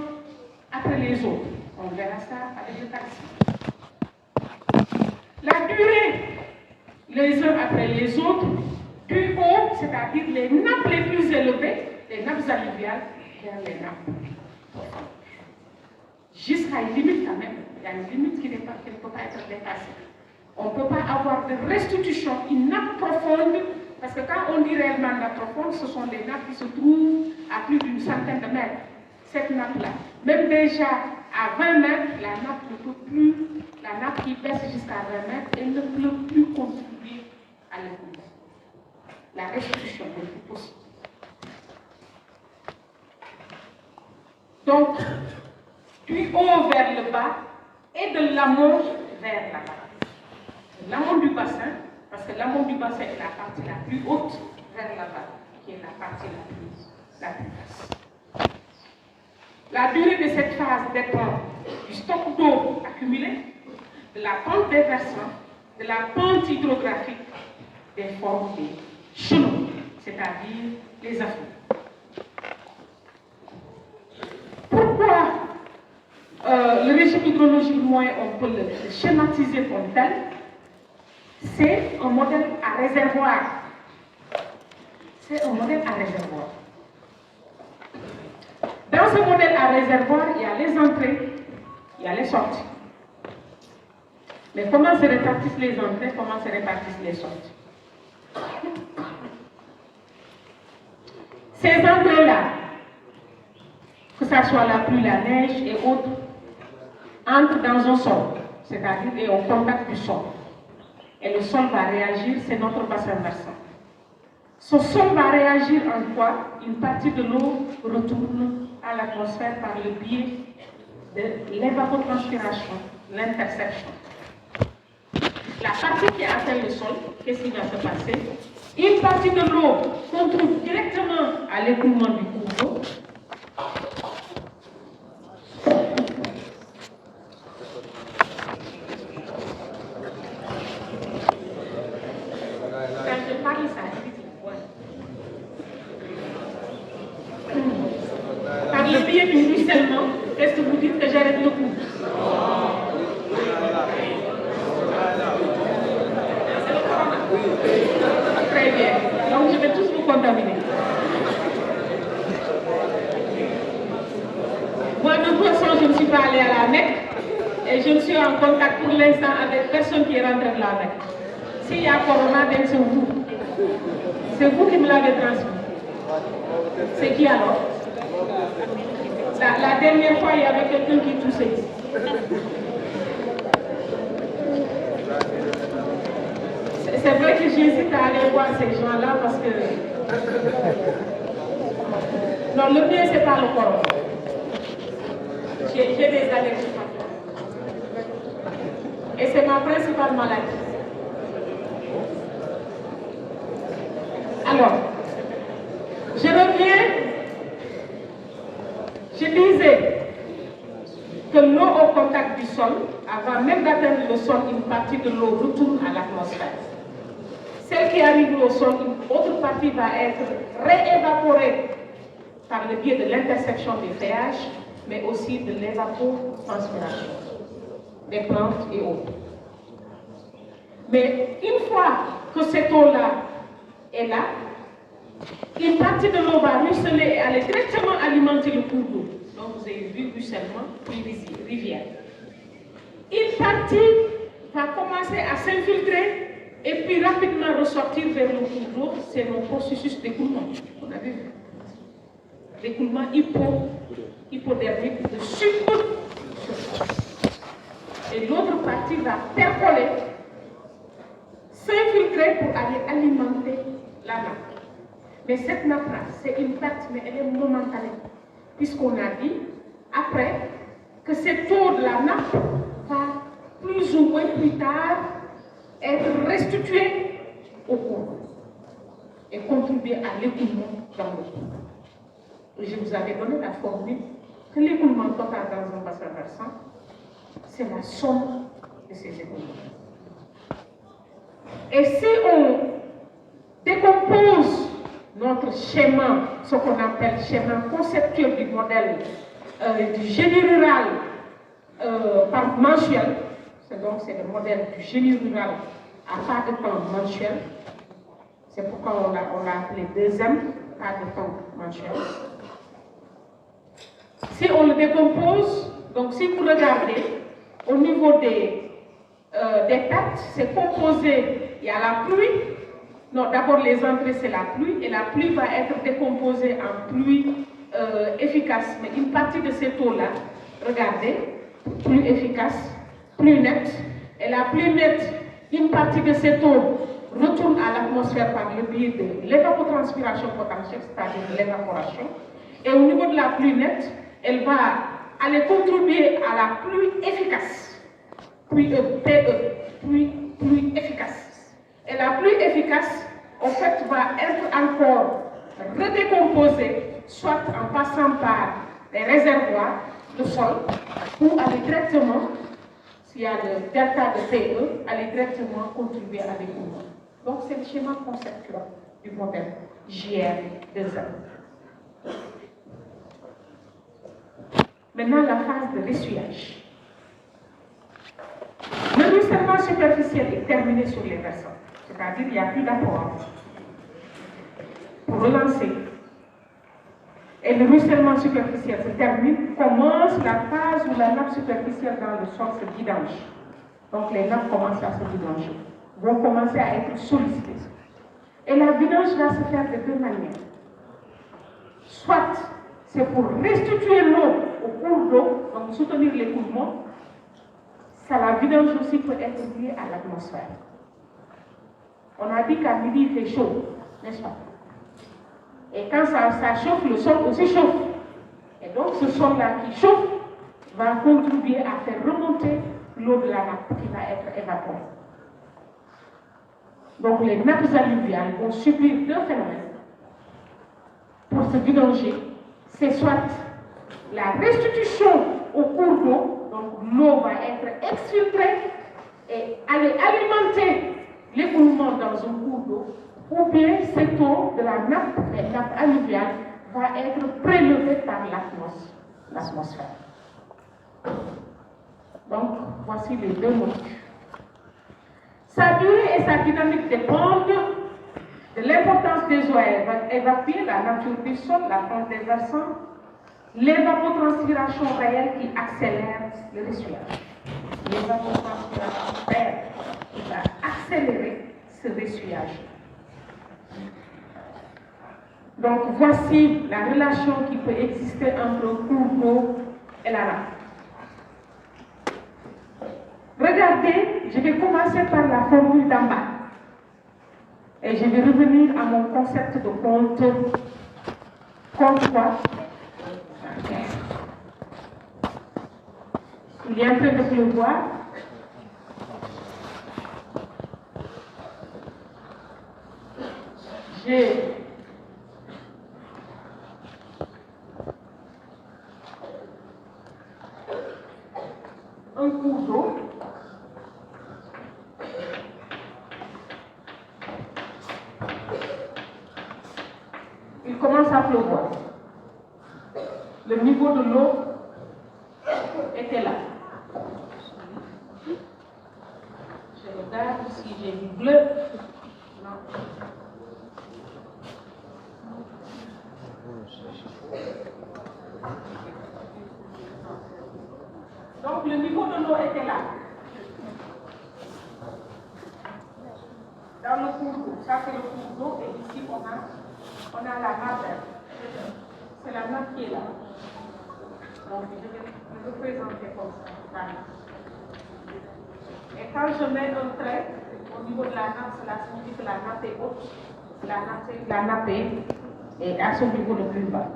après les autres. On verra ça avec le taxi. La durée, les uns après les autres, du haut, c'est-à-dire les nappes les plus élevées, les nappes alluviales, vers les nappes profondes. Jusqu'à une limite quand même. Il y a une limite qui ne peut pas être dépassée. On ne peut pas avoir de restitution, une nappe profonde, parce que quand on dit réellement nappe profonde, ce sont des nappes qui se trouvent à plus d'une centaine de mètres. Cette nappe-là, même déjà à 20 mètres, la nappe ne peut plus, la nappe qui baisse jusqu'à 20 mètres, elle ne peut plus contribuer à l'économie. La restitution n'est plus possible. Donc, du haut vers le bas et de l'amont vers la bas. L'amont du bassin, parce que l'amont du bassin est la partie la plus haute, vers la bas, qui est la partie la plus basse. La durée de cette phase dépend du stock d'eau accumulé, de la pente des versants, de la pente hydrographique des formes des chenaux, c'est-à-dire les affluents. Pourquoi le régime hydrologique moyen, on peut le schématiser comme tel? c'est un modèle à réservoir. C'est un modèle à réservoir. Dans ce modèle à réservoir, il y a les entrées, il y a les sorties. Mais comment se répartissent les entrées, comment se répartissent les sorties? Ces entrées-là, que ce soit la pluie, la neige et autres, entrent dans un sol, c'est-à-dire est au contact du sol. Et le sol va réagir, c'est notre bassin versant. Ce sol va réagir en quoi? Une partie de l'eau retourne à l'atmosphère par le biais de l'évapotranspiration, l'intersection. La partie qui atteint le sol, qu'est-ce qui va se passer? Une partie de l'eau contribue directement à l'écoulement du cours d'eau. Quand je parle, ça arrive. Par le biais du ruissellement, est-ce que vous dites que j'arrête le cours? Très bien. Donc je vais tous vous contaminer. Moi, de toute façon, je ne suis pas allée à la Mecque et je ne suis en contact pour l'instant avec personne qui est rentré de la Mecque. S'il y a corona, c'est vous. C'est vous qui me l'avez transmis. C'est qui alors? La dernière fois, il y avait quelqu'un qui toussait. C'est vrai que j'hésite à aller voir ces gens-là parce que... Non, le mieux, c'est pas le corona. J'ai des allergies. Et c'est ma principale maladie. Alors, je reviens. Je disais que l'eau au contact du sol, avant même d'atteindre le sol, une partie de l'eau retourne à l'atmosphère. Celle qui arrive au sol, une autre partie va être réévaporée par le biais de l'intersection des feuillages, mais aussi de l'évapotranspiration des plantes et autres. Mais une fois que cette eau-là est là, une partie de l'eau va ruisseler et aller directement alimenter le cours d'eau. Donc vous avez vu ruissellement, puis rivière. Une partie va commencer à s'infiltrer et puis rapidement ressortir vers le cours d'eau. C'est mon processus d'écoulement. On avait vu. L'écoulement hypodermique de sucre. Et l'autre partie va percoler, s'infiltrer pour aller alimenter la nappe. Mais cette nappe-là, c'est une perte, mais elle est momentanée. Puisqu'on a dit, après, que cette eau de la nappe va plus ou moins plus tard être restituée au cours et contribuer à l'écoulement dans le cours. Je vous avais donné la formule que l'écoulement total dans un bassin versant, c'est la somme de ces écoulements. Et si on décompose notre schéma, ce qu'on appelle schéma conceptuel du modèle du génie rural par mensuel, c'est le modèle du génie rural à part de temps mensuel, c'est pourquoi on l'a appelé deuxième part de temps mensuel. Si on le décompose, donc si vous regardez, au niveau des pertes, c'est composé, il y a la pluie. Non, d'abord les entrées c'est la pluie et la pluie va être décomposée en pluie efficace. Mais une partie de cette eau-là, regardez, pluie efficace, pluie nette. Et la pluie nette, une partie de cette eau retourne à l'atmosphère par le biais de l'évapotranspiration potentielle, c'est-à-dire de l'évaporation. Et au niveau de la pluie nette, elle va aller contribuer à la pluie efficace. Pluie efficace. Et la pluie efficace, en fait, va être encore redécomposée, soit en passant par les réservoirs de sol, ou aller directement, s'il y a le delta de PE, aller directement contribuer à l'écoulement. Donc, c'est le schéma conceptuel du modèle JR2M. Maintenant, la phase de l'essuyage. Le ruissellement se superficiel est terminé sur les versants. C'est-à-dire qu'il n'y a plus d'apport pour relancer. Et le ruissellement superficiel se termine, commence la phase où la nappe superficielle dans le sol se vidange. Donc les nappes commencent à se vidanger, vont commencer à être sollicitées. Et la vidange va se faire de deux manières. Soit c'est pour restituer l'eau au cours d'eau, donc soutenir l'écoulement. Ça, la vidange aussi peut être liée à l'atmosphère. On a dit qu'à midi il fait chaud, n'est-ce pas? Et quand ça chauffe, le sol aussi chauffe. Et donc ce sol-là qui chauffe va contribuer à faire remonter l'eau de la nappe qui va être évaporée. Donc les nappes alluviales vont subir deux phénomènes pour se vidanger. C'est soit la restitution au cours d'eau, donc l'eau va être exfiltrée et aller alimenter l'écoulement dans un cours d'eau, ou bien cette eau de la nappe alluviale va être prélevée par l'atmosphère. Donc, voici les deux motifs. Sa durée et sa dynamique dépendent de l'importance des eaux évacuées, la nature du sol, la forme des versants, l'évapotranspiration réelle qui accélère le ressuyage. L'évapotranspiration réelle qui va accélérer ce ressuyage. Donc voici la relation qui peut exister entre le cours d'eau et la nappe. Regardez, je vais commencer par la formule d'en bas. Et je vais revenir à mon concept de compte. Compte quoi? Il est en train de pleuvoir. J'ai un cours d'eau. Il commence à pleuvoir. Le niveau de l'eau était là. Je regarde si j'ai du bleu. Non. Donc le niveau de l'eau était là. Dans le cours d'eau, ça c'est le cours d'eau et ici on a la nappe. C'est la nappe qui est là. Donc je vais me représenter comme ça. Et quand je mets un trait au niveau de la nappe, cela signifie que la nappe est haute. La nappe est à son niveau le plus bas.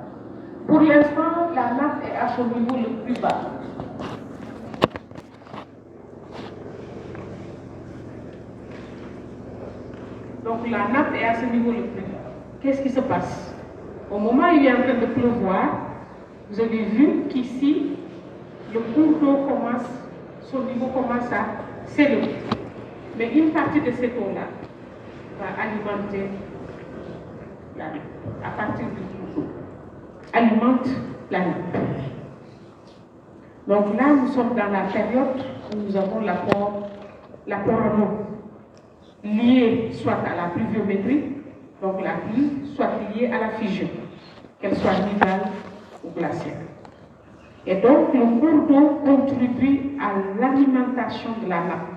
Pour l'instant, la nappe est à son niveau le plus bas. Donc la nappe est à ce niveau le plus bas. Qu'est-ce qui se passe? Au moment où il est en train de pleuvoir, vous avez vu qu'ici, le cours d'eau commence, son niveau commence à s'élever. Mais une partie de cette eau-là va alimenter la nappe. À partir du cours d'eau, alimente la nappe. Donc là, nous sommes dans la période où nous avons l'apport en eau lié soit à la pluviométrie, donc la pluie, soit liée à la fusion, qu'elle soit nivale ou glaciaire. Et donc, le cours d'eau contribue à l'alimentation de la nappe.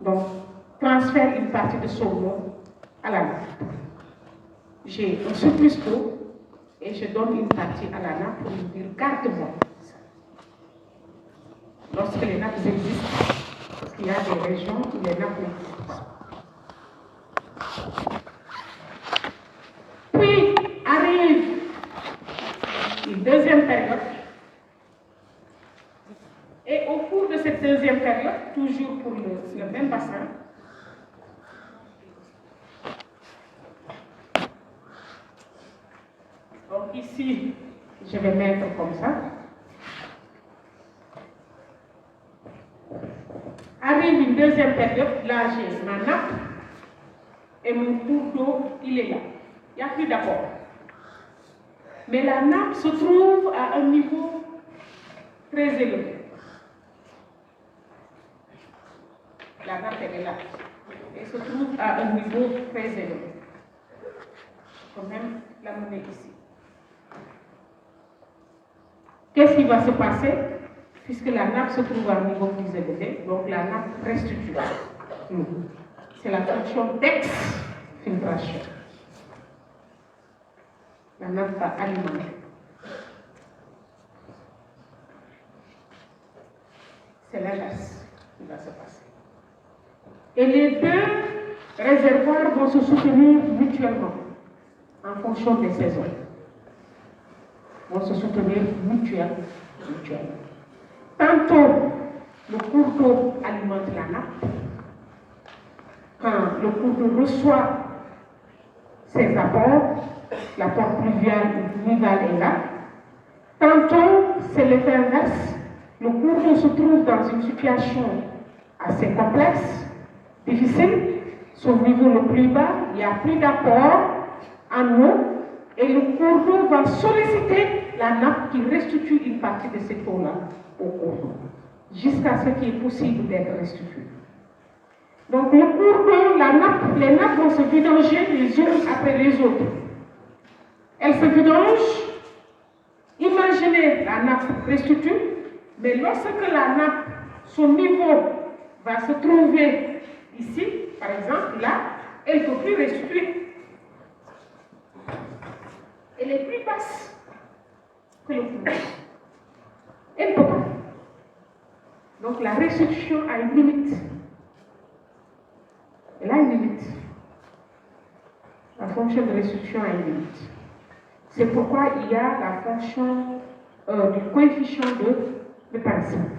Donc, transfère une partie de son eau à la nappe. J'ai un surplus d'eau et je donne une partie à la nappe pour lui dire garde-moi. Lorsque les nappes existent, parce qu'il y a des régions où les nappes n'existent pas. Puis arrive une deuxième période. Et au cours de cette deuxième période, toujours pour le même bassin, donc ici, je vais mettre comme ça. Arrive une deuxième période, là j'ai ma nappe et mon cours d'eau, il est là. Il n'y a plus d'apport. Mais la nappe se trouve à un niveau très élevé. La la nappe est là. Et se trouve à un niveau très élevé. Il faut même l'amener ici. Qu'est-ce qui va se passer? Puisque la nappe se trouve à un niveau plus élevé, donc la nappe restitue l'eau. C'est la fonction d'exfiltration. La nappe va alimenter. C'est l'inverse qui va se passer. Et les deux réservoirs vont se soutenir mutuellement en fonction des saisons. Vont se soutenir mutuellement. Tantôt, le cours d'eau alimente la nappe. Quand le cours d'eau reçoit ses apports, l'apport pluvial ou nival est là. Tantôt, c'est l'effet inverse. Le cours d'eau se trouve dans une situation assez complexe, difficile. Son niveau le plus bas, il n'y a plus d'apport en eau et le cours d'eau va solliciter la nappe qui restitue une partie de cette eau-là au cours d'eau, jusqu'à ce qu'il est possible d'être restitué. Donc le cours d'eau, les nappes vont se vidanger les unes après les autres. Elles se vidangent. Imaginez la nappe restitue, mais lorsque la nappe, son niveau va se trouver ici, par exemple, là, elle ne peut plus restituer. Elle est plus basse que le cours. Elle ne peut pas. Donc la restitution a une limite. Elle a une limite. La fonction de restitution a une limite. C'est pourquoi il y a la fonction du coefficient de Paressen.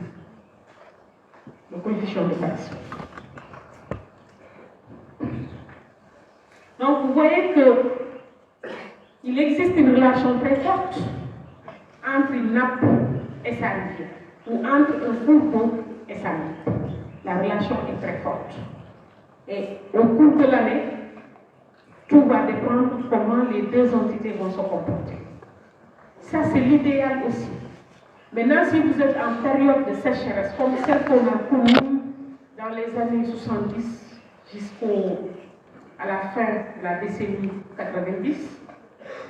Le coefficient de Paressen. Donc vous voyez qu'il existe une relation très forte entre une nappe et sa rivière, ou entre un cours d'eau et sa nappe. La relation est très forte. Et au cours de l'année, tout va dépendre de comment les deux entités vont se comporter. Ça, c'est l'idéal aussi. Maintenant, si vous êtes en période de sécheresse, comme celle qu'on a connue dans les années 70 jusqu'à la fin de la décennie 90,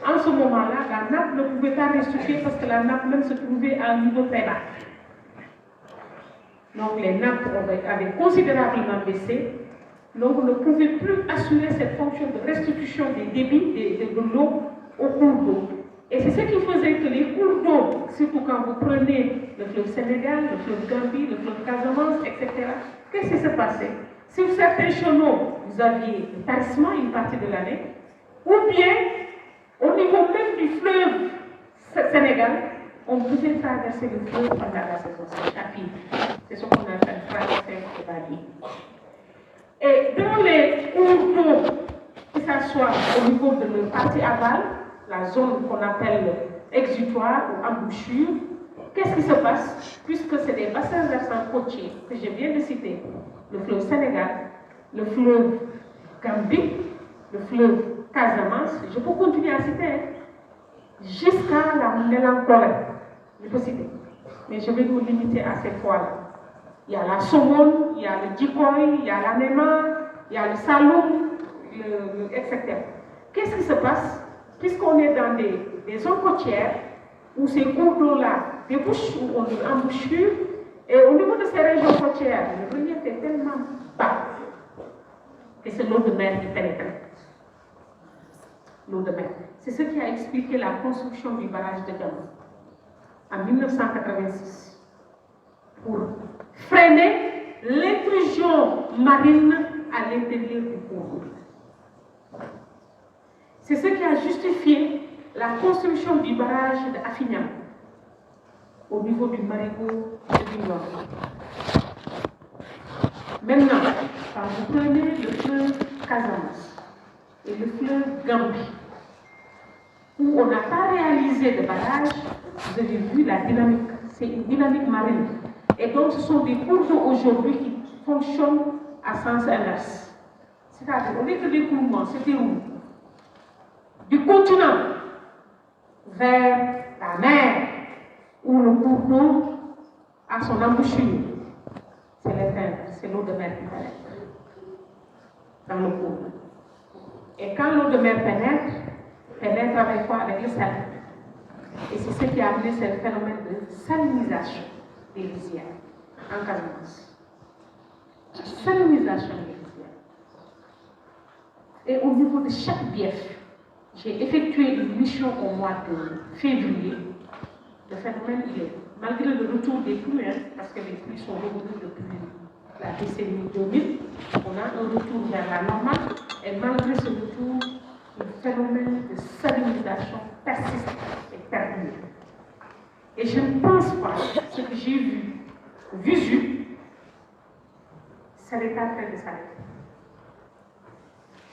en ce moment-là, la nappe ne pouvait pas restituer parce que la nappe même se trouvait à un niveau très bas. Donc les nappes avaient considérablement baissé. Donc on ne pouvait plus assurer cette fonction de restitution des débits de l'eau au cours d'eau. Et c'est ce qui faisait que les cours d'eau, surtout quand vous prenez le fleuve Sénégal, le fleuve Gambie, le fleuve Casamance, etc., qu'est-ce qui se passait? Sur certains chenaux, vous aviez le tarissement une partie de l'année, ou bien au niveau même du fleuve Sénégal, on pouvait traverser le fleuve pendant la saison tapis. C'est ce qu'on appelle traverser le vallée. Et dans les cours d'eau, que ce soit au niveau de la partie aval, la zone qu'on appelle exutoire ou embouchure, qu'est-ce qui se passe? Puisque c'est des bassins versants côtiers que je viens de citer, le fleuve Sénégal, le fleuve Gambie, le fleuve Casamance, je peux continuer à citer, jusqu'à la Mélancolie, je peux citer, mais je vais nous limiter à ces fois-là. Il y a la Somone, il y a le Djikoy, il y a l'Anema, il y a le Saloum, etc. Qu'est-ce qui se passe? Puisqu'on est dans des zones côtières, où ces cours d'eau-là débouchent, où on est embouchure, et au niveau de ces régions côtières, le relief est tellement bas que c'est l'eau de mer qui pénètre. L'eau de mer. C'est ce qui a expliqué la construction du barrage de Gama en 1986 pour freiner l'intrusion marine à l'intérieur du cours. C'est ce qui a justifié la construction du barrage d'Affignam au niveau du marigot du Nord. Maintenant, quand vous prenez le fleuve Casamance et le fleuve Gambie, où on n'a pas réalisé de barrage, vous avez vu la dynamique. C'est une dynamique marine. Et donc, ce sont des cours d'eau aujourd'hui qui fonctionnent à sens inverse. C'est-à-dire, au lieu que l'écoulement se déroule du continent vers la mer, où le cours d'eau a son embouchure, c'est l'inverse. c'est l'eau de mer qui pénètre dans le couple. Et quand l'eau de mer pénètre avec quoi? Avec le sel. Et c'est ce qui a amené ce phénomène de salinisation des rizières en Casamance. Salinisation des rizières. Et au niveau de chaque bief, j'ai effectué une mission au mois de février. Le phénomène, il est, malgré le retour des pluies, parce que les pluies sont revenues depuis la décennie 2000, on a un retour vers la normale, et malgré ce retour, le phénomène de salinisation persiste et perdure. Et je ne pense pas, ce que j'ai vu, ça n'est pas en train de s'arrêter.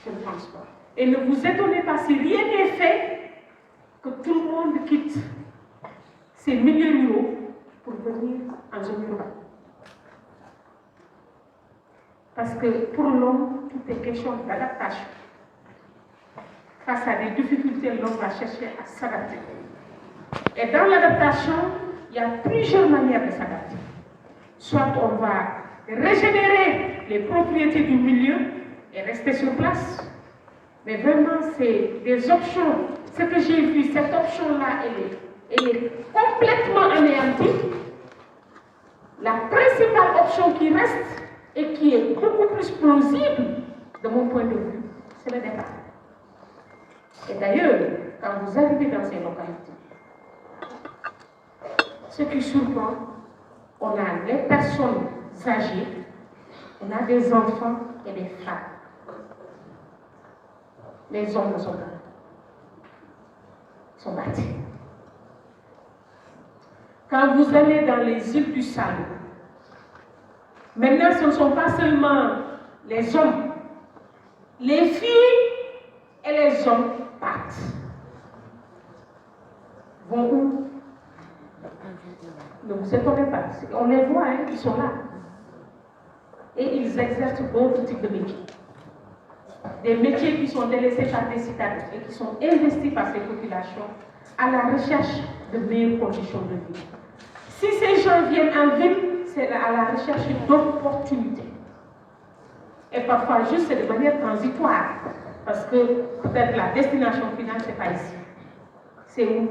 Je ne pense pas. Et ne vous étonnez pas si rien n'est fait que tout le monde quitte ces milieux ruraux pour venir en zone urbaine. Parce que pour l'homme, tout est question d'adaptation. Face à des difficultés, l'homme va chercher à s'adapter. Et dans l'adaptation, il y a plusieurs manières de s'adapter. Soit on va régénérer les propriétés du milieu et rester sur place. Mais vraiment, c'est des options. Ce que j'ai vu, cette option-là, elle est complètement anéantie. La principale option qui reste et qui est beaucoup plus plausible, de mon point de vue, c'est le départ. Et d'ailleurs, quand vous arrivez dans ces localités, ce qui surprend, on a les personnes âgées, on a des enfants et des femmes. Les hommes ne sont pas là. Ils sont bâtis. Quand vous allez dans les îles du Saloum, maintenant ce ne sont pas seulement les hommes, les filles et les hommes partent. Vont où? Ne vous étonnez pas, on les voit, ils sont là. Et ils exercent d'autres types de métiers. Des métiers qui sont délaissés par des citadins et qui sont investis par ces populations à la recherche de meilleures conditions de vie. Si ces gens viennent en ville, c'est à la recherche d'opportunités. Et parfois, juste, c'est de manière transitoire. Parce que peut-être la destination finale, ce n'est pas ici. C'est où?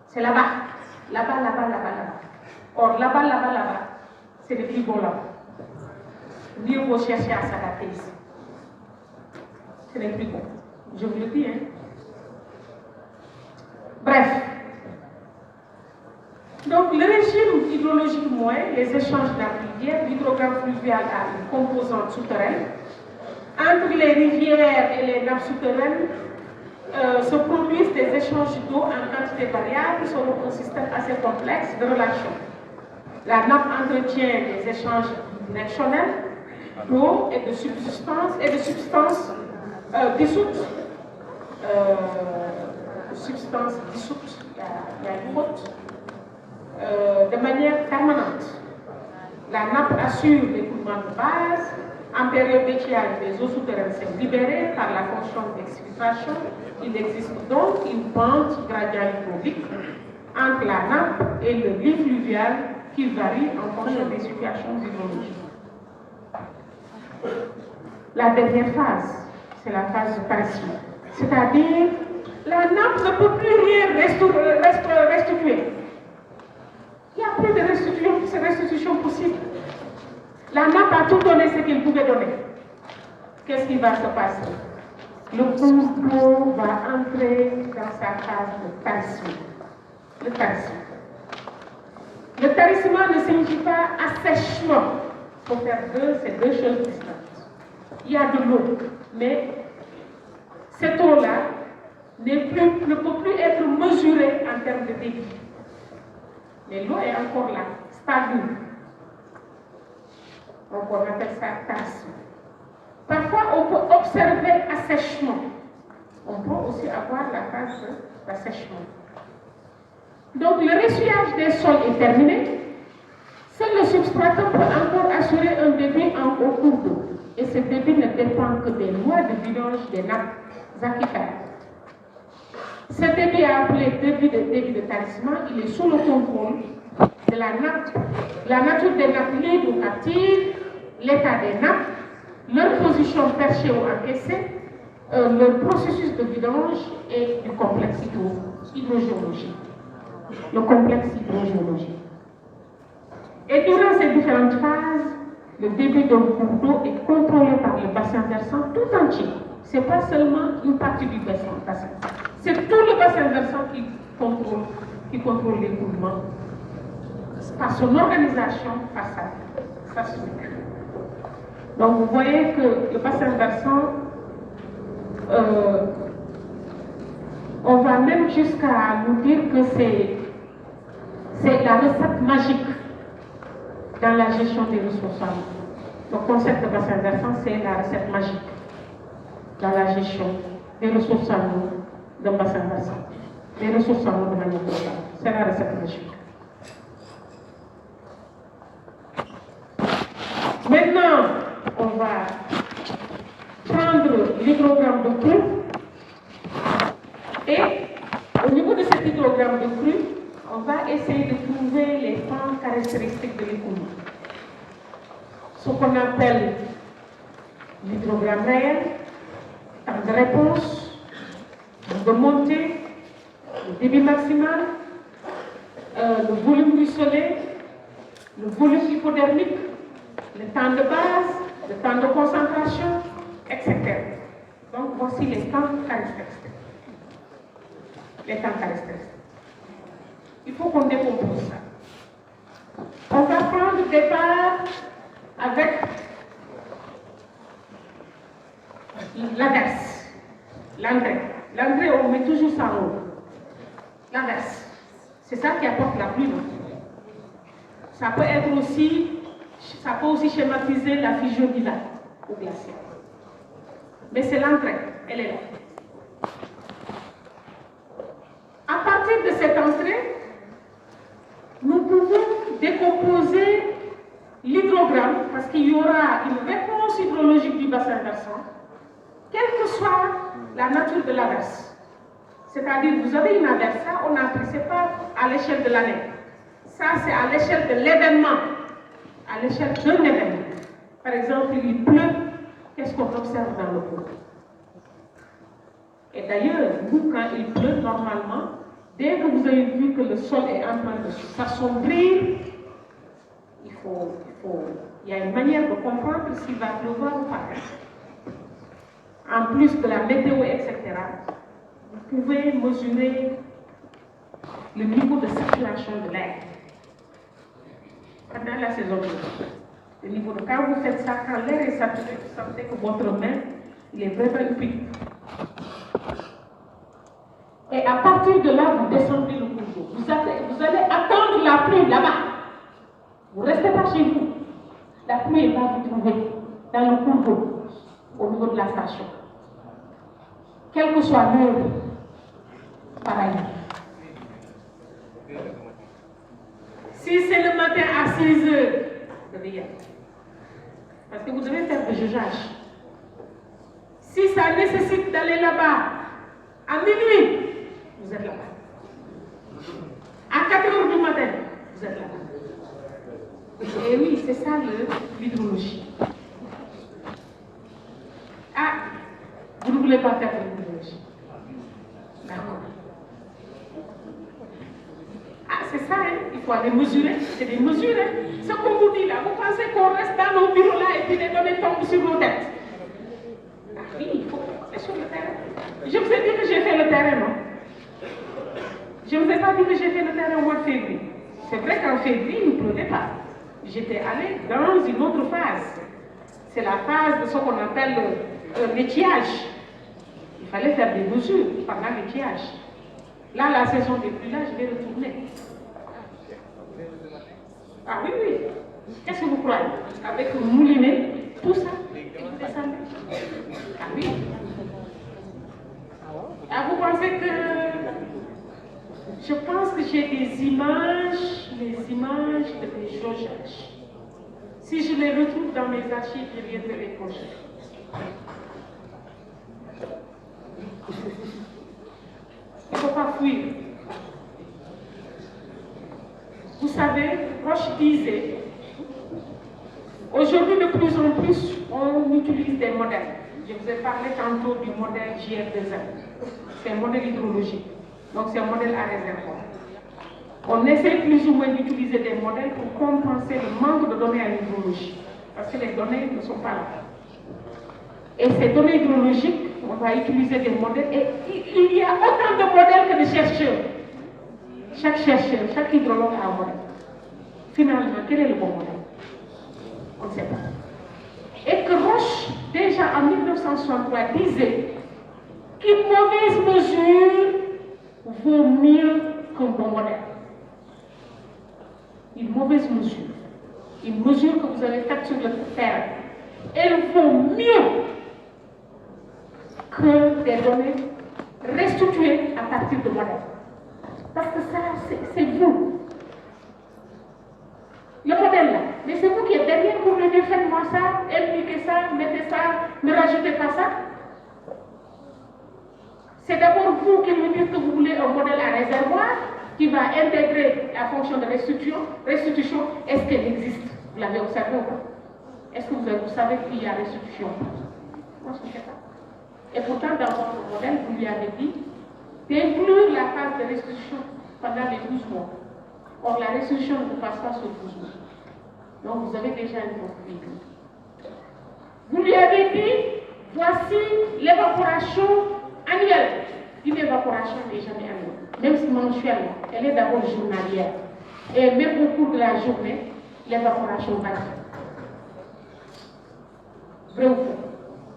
C'est là-bas. Là-bas, là-bas, là-bas, là-bas. Or, là-bas, là-bas, là-bas, c'est le plus bon là-bas. Mieux vaut chercher à s'adapter ici. Ce n'est plus bon. Je vous le dis, Bref. Donc, le régime hydrologique moyen, les échanges d'arrivières, l'hydrogramme fluvial a une composante souterraine. Entre les rivières et les nappes souterraines se produisent des échanges d'eau en quantité variable selon un système assez complexe de relations. La nappe entretient des échanges directionnels d'eau et de substances dissoutes. Substances dissoutes, il y a une faute. De manière permanente. La nappe assure l'écoulement de base. En période d'étiage, les eaux souterraines sont libérées par la fonction d'exfiltration. Il existe donc une pente gradiente hydraulique entre la nappe et le lit fluvial qui varie en fonction des situations hydrologiques. La dernière phase, c'est la phase de tarissement. C'est-à-dire, la nappe ne peut plus rien restituer. Il n'y a plus de restitution possible. La nappe a tout donné ce qu'il pouvait donner. Qu'est-ce qui va se passer? Le cours d'eau va entrer dans sa phase de tarissement. Le tarissement. Le tarissement ne signifie pas assèchement. Il faut faire c'est deux choses distinctes. Il y a de l'eau, mais cette eau-là ne peut plus être mesurée en termes de débit. Mais l'eau est encore là, stable. Donc on appelle ça tarissement. Parfois, on peut observer assèchement. On peut aussi avoir la phase d'assèchement. Donc le ressuyage des sols est terminé. Seul le substratum peut encore assurer un débit au cours d'eau. Et ce débit ne dépend que des lois de vidange des nappes aquifères. Ce débit appelé débit de tarissement, il est sous le contrôle de la nappe. La nature des nappes libres ou captives l'état des nappes, leur position perchée ou encaissée, leur processus de vidange et du complexe hydrogéologique. Le complexe hydrogéologique. Et durant ces différentes phases, le débit d'un cours d'eau est contrôlé par le bassin versant tout entier. Ce n'est pas seulement une partie du bassin. C'est tout le bassin versant qui contrôle l'écoulement par son organisation, par sa structure. Donc vous voyez que le bassin versant, on va même jusqu'à nous dire que c'est la recette magique dans la gestion des ressources en eau. Le concept de bassin versant, c'est la recette magique dans la gestion des ressources en eau d'un bassin versant. Les ressources en eau de manière globale. C'est la recette magique. Maintenant, on va prendre l'hydrogramme de crue et au niveau de cet hydrogramme de crue, on va essayer de trouver les temps caractéristiques de l'écoulement. Ce qu'on appelle l'hydrogramme réel, temps de réponse, temps de montée, le débit maximal, le volume du soleil, le volume hypodermique, le temps de base, le temps de concentration, etc. Donc voici les temps caractéristiques. Les temps caractéristiques. Il faut qu'on décompose ça. On va prendre le départ avec l'inverse, l'engrais. L'engrais, on met toujours ça en haut. L'inverse. C'est ça qui apporte la pluie. Ça peut être aussi, ça peut aussi schématiser la fusion divale au glaciaire. Mais c'est l'entrée, elle est là. À partir de cette entrée, nous pouvons décomposer l'hydrogramme parce qu'il y aura une réponse hydrologique du bassin versant, quelle que soit la nature de l'averse. C'est-à-dire, vous avez une averse, ça, on a pris, ce n'est pas à l'échelle de l'année. Ça, c'est à l'échelle de l'événement, à l'échelle d'un événement. Par exemple, il pleut, qu'est-ce qu'on observe dans le cours? Et d'ailleurs, vous, quand il pleut, normalement, dès que vous avez vu que le sol est en train de s'assombrir, il y a une manière de comprendre s'il va pleuvoir ou pas. En plus de la météo, etc., vous pouvez mesurer le niveau de saturation de l'air pendant la saison de l'eau. Le niveau de quand vous faites ça, quand l'air est saturé, vous sentez que votre main, il est vraiment humide. Et à partir de là, vous descendez le cours d'eau. Vous allez attendre la pluie là-bas. Vous ne restez pas chez vous. La pluie va vous trouver dans le cours d'eau, au niveau de la station. Quelle que soit l'heure, pareil. Si c'est le matin à 6 heures, vous devez y aller. Parce que vous devez faire le jugeage. Si ça nécessite d'aller là-bas à minuit, vous êtes là-bas. À 4 heures du matin, vous êtes là-bas. Et oui, c'est ça l'hydrologie. Ah, vous ne voulez pas faire de l'hydrologie. D'accord. Ah, c'est ça, hein? Il faut aller mesurer. C'est des mesures. Hein? Ce qu'on vous dit là, vous pensez qu'on reste dans nos bureaux là et puis les données tombent sur nos têtes? Ah oui, il faut. C'est sur le terrain. Je vous ai dit que j'ai fait le terrain, non? Je ne vous ai pas dit que j'ai fait le terrain au mois de février. C'est vrai qu'en février, il ne pleuvait pas. J'étais allée dans une autre phase. C'est la phase de ce qu'on appelle l'étiage. Il fallait faire des mesures pendant l'étiage. Là, la saison des pluies, là, je vais retourner. Ah oui, oui. Qu'est-ce que vous croyez? Avec le moulinet, tout ça, et vous descendez. Ah oui. Ah, vous pensez que... Je pense que j'ai des images, les images de mes jaugeages. Si je les retrouve dans mes archives, je viendrai les prochaines. Il ne faut pas fuir. Vous savez, Roche disait, Aujourd'hui, de plus en plus, on utilise des modèles. Je vous ai parlé tantôt du modèle JR2M. C'est un modèle hydrologique. Donc, c'est un modèle à réservoir. On essaie plus ou moins d'utiliser des modèles pour compenser le manque de données à l'hydrologie. Parce que les données ne sont pas là. Et ces données hydrologiques, on va utiliser des modèles. Et il y a autant de modèles que de chercheurs. Chaque chercheur, chaque hydrologue a un modèle. Finalement, quel est le bon modèle? On ne sait pas. Et que Roche, déjà en 1963, disait qu'une mauvaise mesure vaut mieux qu'un bon modèle. Une mauvaise mesure, une mesure que vous avez faite sur le terrain, elle vaut mieux que des données restituées à partir de modèles. Parce que ça, c'est vous. Le modèle là, mais c'est vous qui êtes derrière pour me dire faites-moi ça, impliquez ça, mettez ça, ne rajoutez pas ça. C'est d'abord vous qui me dites que vous voulez un modèle à réservoir qui va intégrer la fonction de restitution. Est-ce qu'elle existe? Vous l'avez observé ou pas? Est-ce que vous savez qu'il y a restitution? Non, je ne sais pas. Et pourtant, dans votre modèle, vous lui avez dit d'inclure la phase de restitution pendant les 12 mois. Or, la restitution ne passe pas sur 12 mois. Donc, vous avez déjà une possibilité. Vous lui avez dit, voici l'évaporation annuelle. Une évaporation n'est jamais annuelle, même si mensuelle, elle est d'abord journalière. Et même au cours de la journée, l'évaporation varie. Vrai ou faux?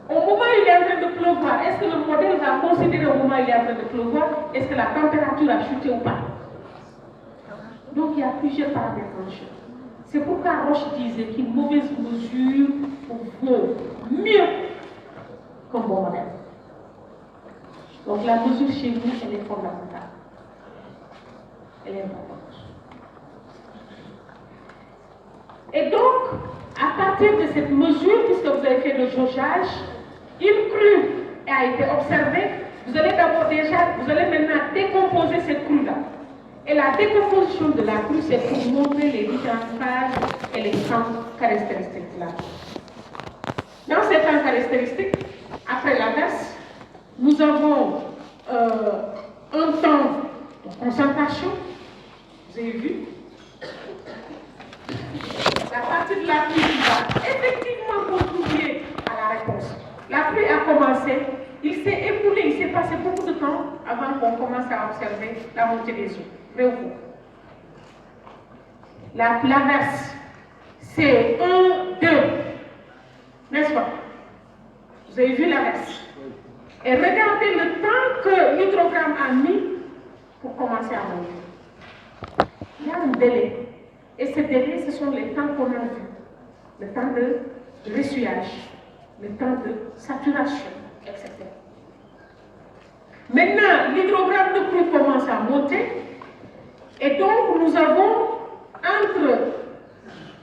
Au moment où il est en train de pleuvoir, est-ce que le modèle va considérer au moment où il est en train de pleuvoir, est-ce que la température a chuté ou pas? Donc il y a plusieurs paramètres en jeu. C'est pourquoi Roche disait qu'une mauvaise mesure vaut mieux qu'un bon modèle. Donc la mesure chez vous, elle est fondamentale. Elle est importante. Et donc, à partir de cette mesure, puisque vous avez fait le jaugeage, une crue a été observée. Vous allez maintenant décomposer cette crue-là. Et la décomposition de la crue, c'est pour montrer les différentes phases et les temps caractéristiques-là. Dans ces temps caractéristiques, après l'averse, nous avons un temps de concentration. Vous avez vu? La partie de la pluie qui va effectivement contribuer à la réponse. La pluie a commencé, il s'est écoulé, il s'est passé beaucoup de temps avant qu'on commence à observer la montée des eaux. Vrai ou faux? L'averse, c'est 1, 2, n'est-ce pas? Vous avez vu l'averse? Et regardez le temps que l'hydrogramme a mis pour commencer à monter. Il y a un délai. Et ce délai, ce sont les temps qu'on a vus. Le temps de ressuyage, le temps de saturation, etc. Maintenant, l'hydrogramme de crue commence à monter. Et donc, nous avons entre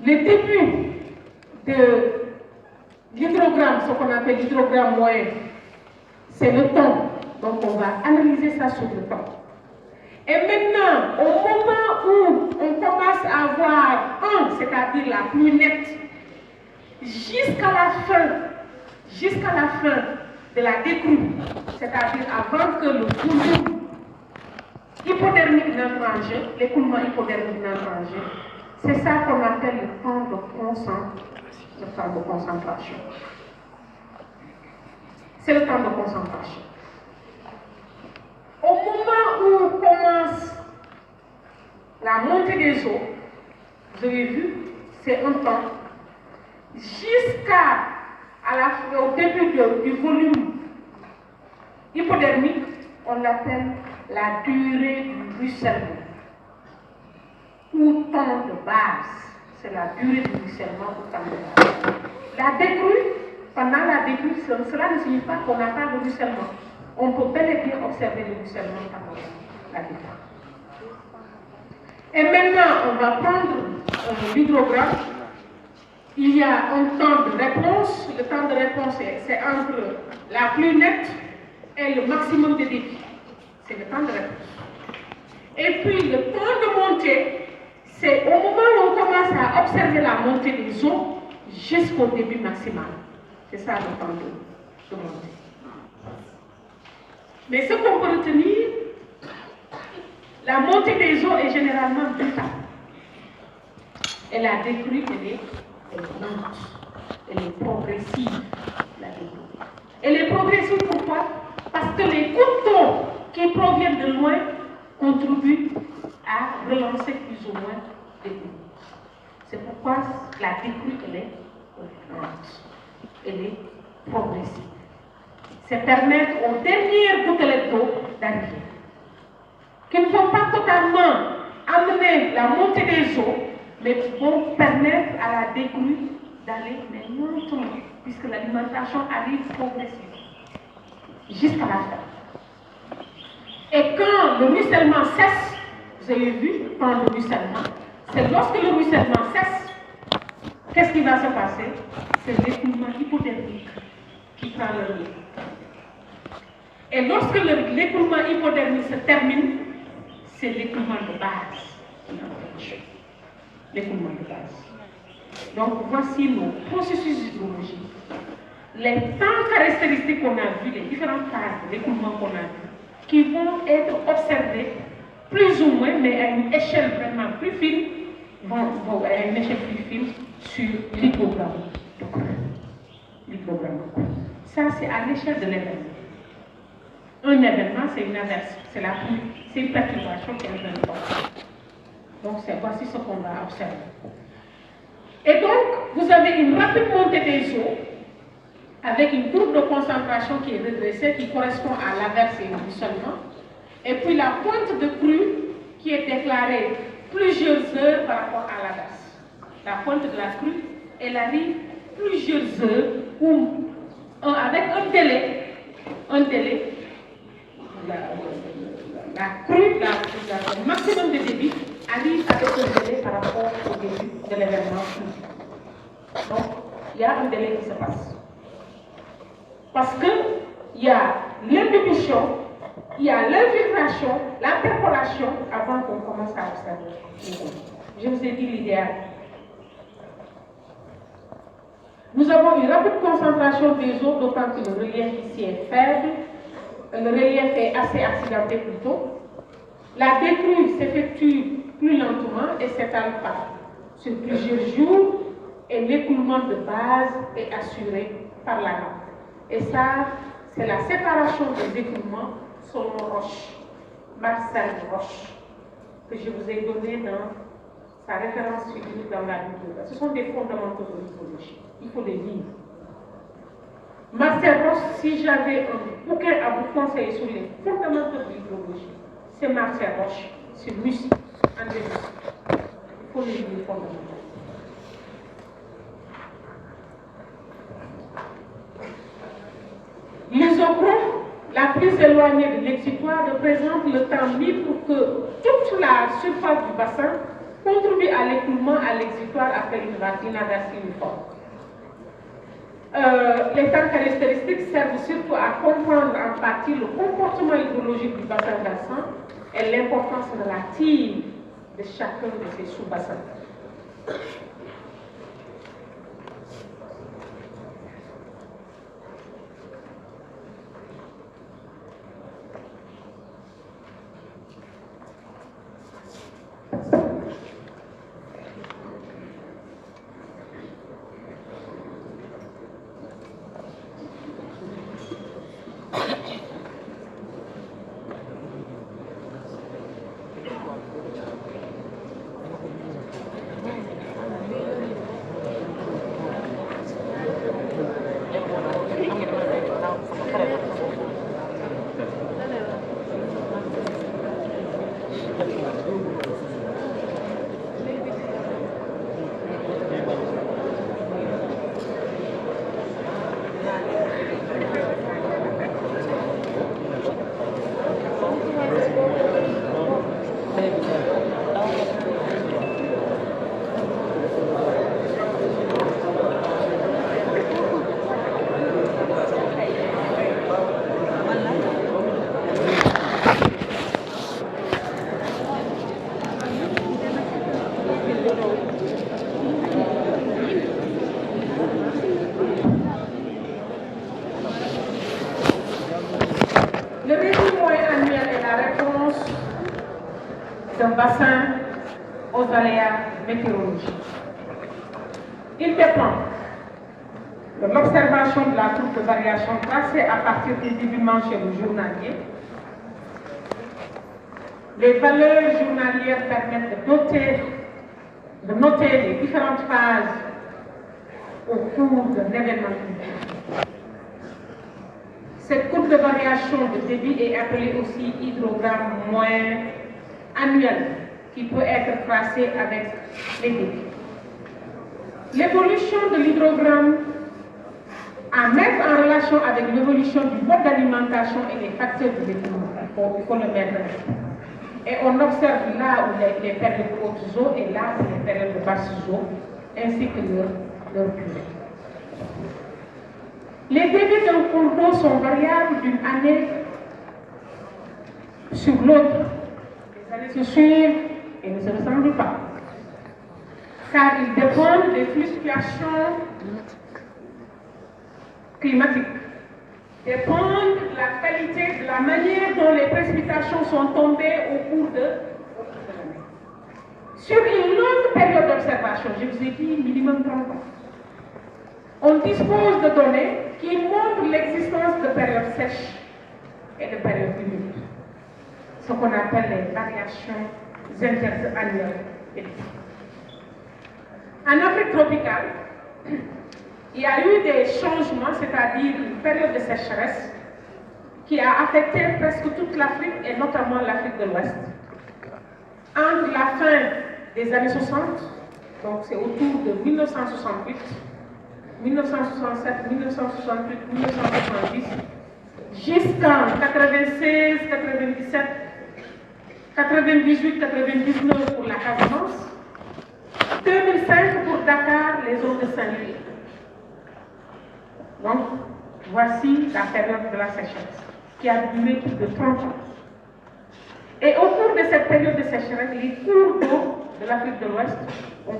le début de l'hydrogramme, ce qu'on appelle l'hydrogramme moyen, c'est le temps. Donc, on va analyser ça sur le temps. Et maintenant, au moment où on commence à avoir c'est-à-dire la pluie nette, jusqu'à la fin de la décrue, c'est-à-dire avant que le volume hypodermique n'entre en jeu, l'écoulement hypodermique n'entre en jeu, c'est ça qu'on appelle le temps de concentration. C'est le temps de concentration. Au moment où commence la montée des eaux, vous avez vu, c'est un temps, au début du volume hypodermique, on l'appelle la durée du ruissellement, ou temps de base. C'est la durée du ruissellement ou temps de base. La décrue, pendant la décrue, cela ne signifie pas qu'on n'a pas de ruissellement. On peut bel et bien observer le ruissellement pendant la décrue. Et maintenant, on va prendre l'hydrogramme. Il y a un temps de réponse. Le temps de réponse, c'est entre la pluie nette et le maximum de débit. C'est le temps de réponse. Et puis, le temps de montée, c'est au moment où on commence à observer la montée des eaux, jusqu'au début maximal. C'est ça le temps de monter. Mais ce qu'on peut retenir, la montée des eaux est généralement brutale. Et la décrue, elle est lente, elle est progressive. La décrue. Elle est progressive pourquoi? Parce que les coups d'eau qui proviennent de loin contribuent à relancer plus ou moins les eaux. C'est pourquoi la décrue, elle est lente, elle est progressive. C'est permettre aux dernières gouttelettes d'eau d'arriver. Qui ne vont pas totalement amener la montée des eaux, mais vont permettre à la décrue d'aller lentement, puisque l'alimentation arrive progressivement, jusqu'à la fin. Et quand le ruissellement cesse, vous avez vu, quand le ruissellement, c'est lorsque le ruissellement cesse, qu'est-ce qui va se passer? C'est l'écoulement hypodermique qui prend le relais. Et lorsque l'écoulement hypodermique se termine, c'est l'écoulement de base qui enclenche. L'écoulement de base. Donc voici nos processus hydrologiques. Les temps caractéristiques qu'on a vus, les différentes phases de l'écoulement qu'on a vues, qui vont être observés plus ou moins, mais à une échelle vraiment plus fine, à une échelle plus fine sur l'hypogramme de creux. L'hypogramme de creux. Ça, c'est à l'échelle de l'événement. Un événement, c'est une averse, c'est la pluie, c'est une perturbation qui est un événement. Donc, voici ce qu'on va observer. Et donc, vous avez une rapide montée des eaux avec une courbe de concentration qui est redressée, qui correspond à l'averse et au ruissellement. Et puis la pointe de crue qui est déclarée plusieurs heures par rapport à l'averse. La pointe de la crue, elle arrive plusieurs heures ou avec un délai, la crue, le maximum de débit arrive avec un délai par rapport au début de l'événement. Donc, il y a un délai qui se passe. Parce qu'il y a l'imbibition, il y a l'infiltration, l'interpolation avant qu'on commence à observer. Je vous ai dit l'idéal. Nous avons une rapide concentration des eaux, d'autant que le relief ici est faible. Le relief est assez accidenté plutôt. La décrue s'effectue plus lentement et s'étale pas sur plusieurs jours. Et l'écoulement de base est assuré par la nappe. Et ça, c'est la séparation des écoulements selon Roche, Marcel Roche, que je vous ai donné dans sa référence figure dans la bibliothèque. Ce sont des fondamentaux de l'hydrologie. Il faut les lire. Marcel Roche, si j'avais un bouquin à vous conseiller sur les fondamentaux de l'hydrologie, c'est Marcel Roche, c'est Lucie, André Lucie. Il faut les lire les fondamentaux. L'isochrone, la plus éloignée de l'exutoire, représente le temps mis pour que toute la surface du bassin contribue à l'écoulement à l'exutoire après une averse uniforme. Les temps caractéristiques servent surtout à comprendre en partie le comportement hydrologique du bassin versant et l'importance relative de chacun de ces sous-bassins. Il dépend de l'observation de la courbe de variation tracée à partir du début chez le journalier. Les valeurs journalières permettent de noter les différentes phases au cours d'un événement culturel. Cette courbe de variation de débit est appelée aussi hydrogramme moyen annuel, qui peut être tracé avec les débits. L'évolution de l'hydrogramme à mettre en relation avec l'évolution du mode d'alimentation et les facteurs de l'écoulement. Il faut le mettre. Et on observe là où les périodes de hautes eaux et là où les périodes de basses eaux, ainsi que leur durée. Les débits d'un cours d'eau sont variables d'une année sur l'autre. Les années se suivent et ne se ressemblent pas, car ils dépendent des fluctuations climatiques, dépendent de la qualité, de la manière dont les précipitations sont tombées au cours de l'année. Sur une longue période d'observation, je vous ai dit minimum 30 ans, on dispose de données qui montrent l'existence de périodes sèches et de périodes humides, ce qu'on appelle les variations interannuelles. En Afrique tropicale, il y a eu des changements, c'est-à-dire une période de sécheresse qui a affecté presque toute l'Afrique et notamment l'Afrique de l'Ouest. Entre la fin des années 60, donc c'est autour de 1968, 1967, 1968, 1970, jusqu'en 96, 97, 98, 99 pour la Casamance, 2005 pour Dakar, les zones de Saint-Louis. Donc, voici la période de la sécheresse, qui a duré plus de 30 ans. Et au cours de cette période de sécheresse, les cours d'eau de l'Afrique de l'Ouest ont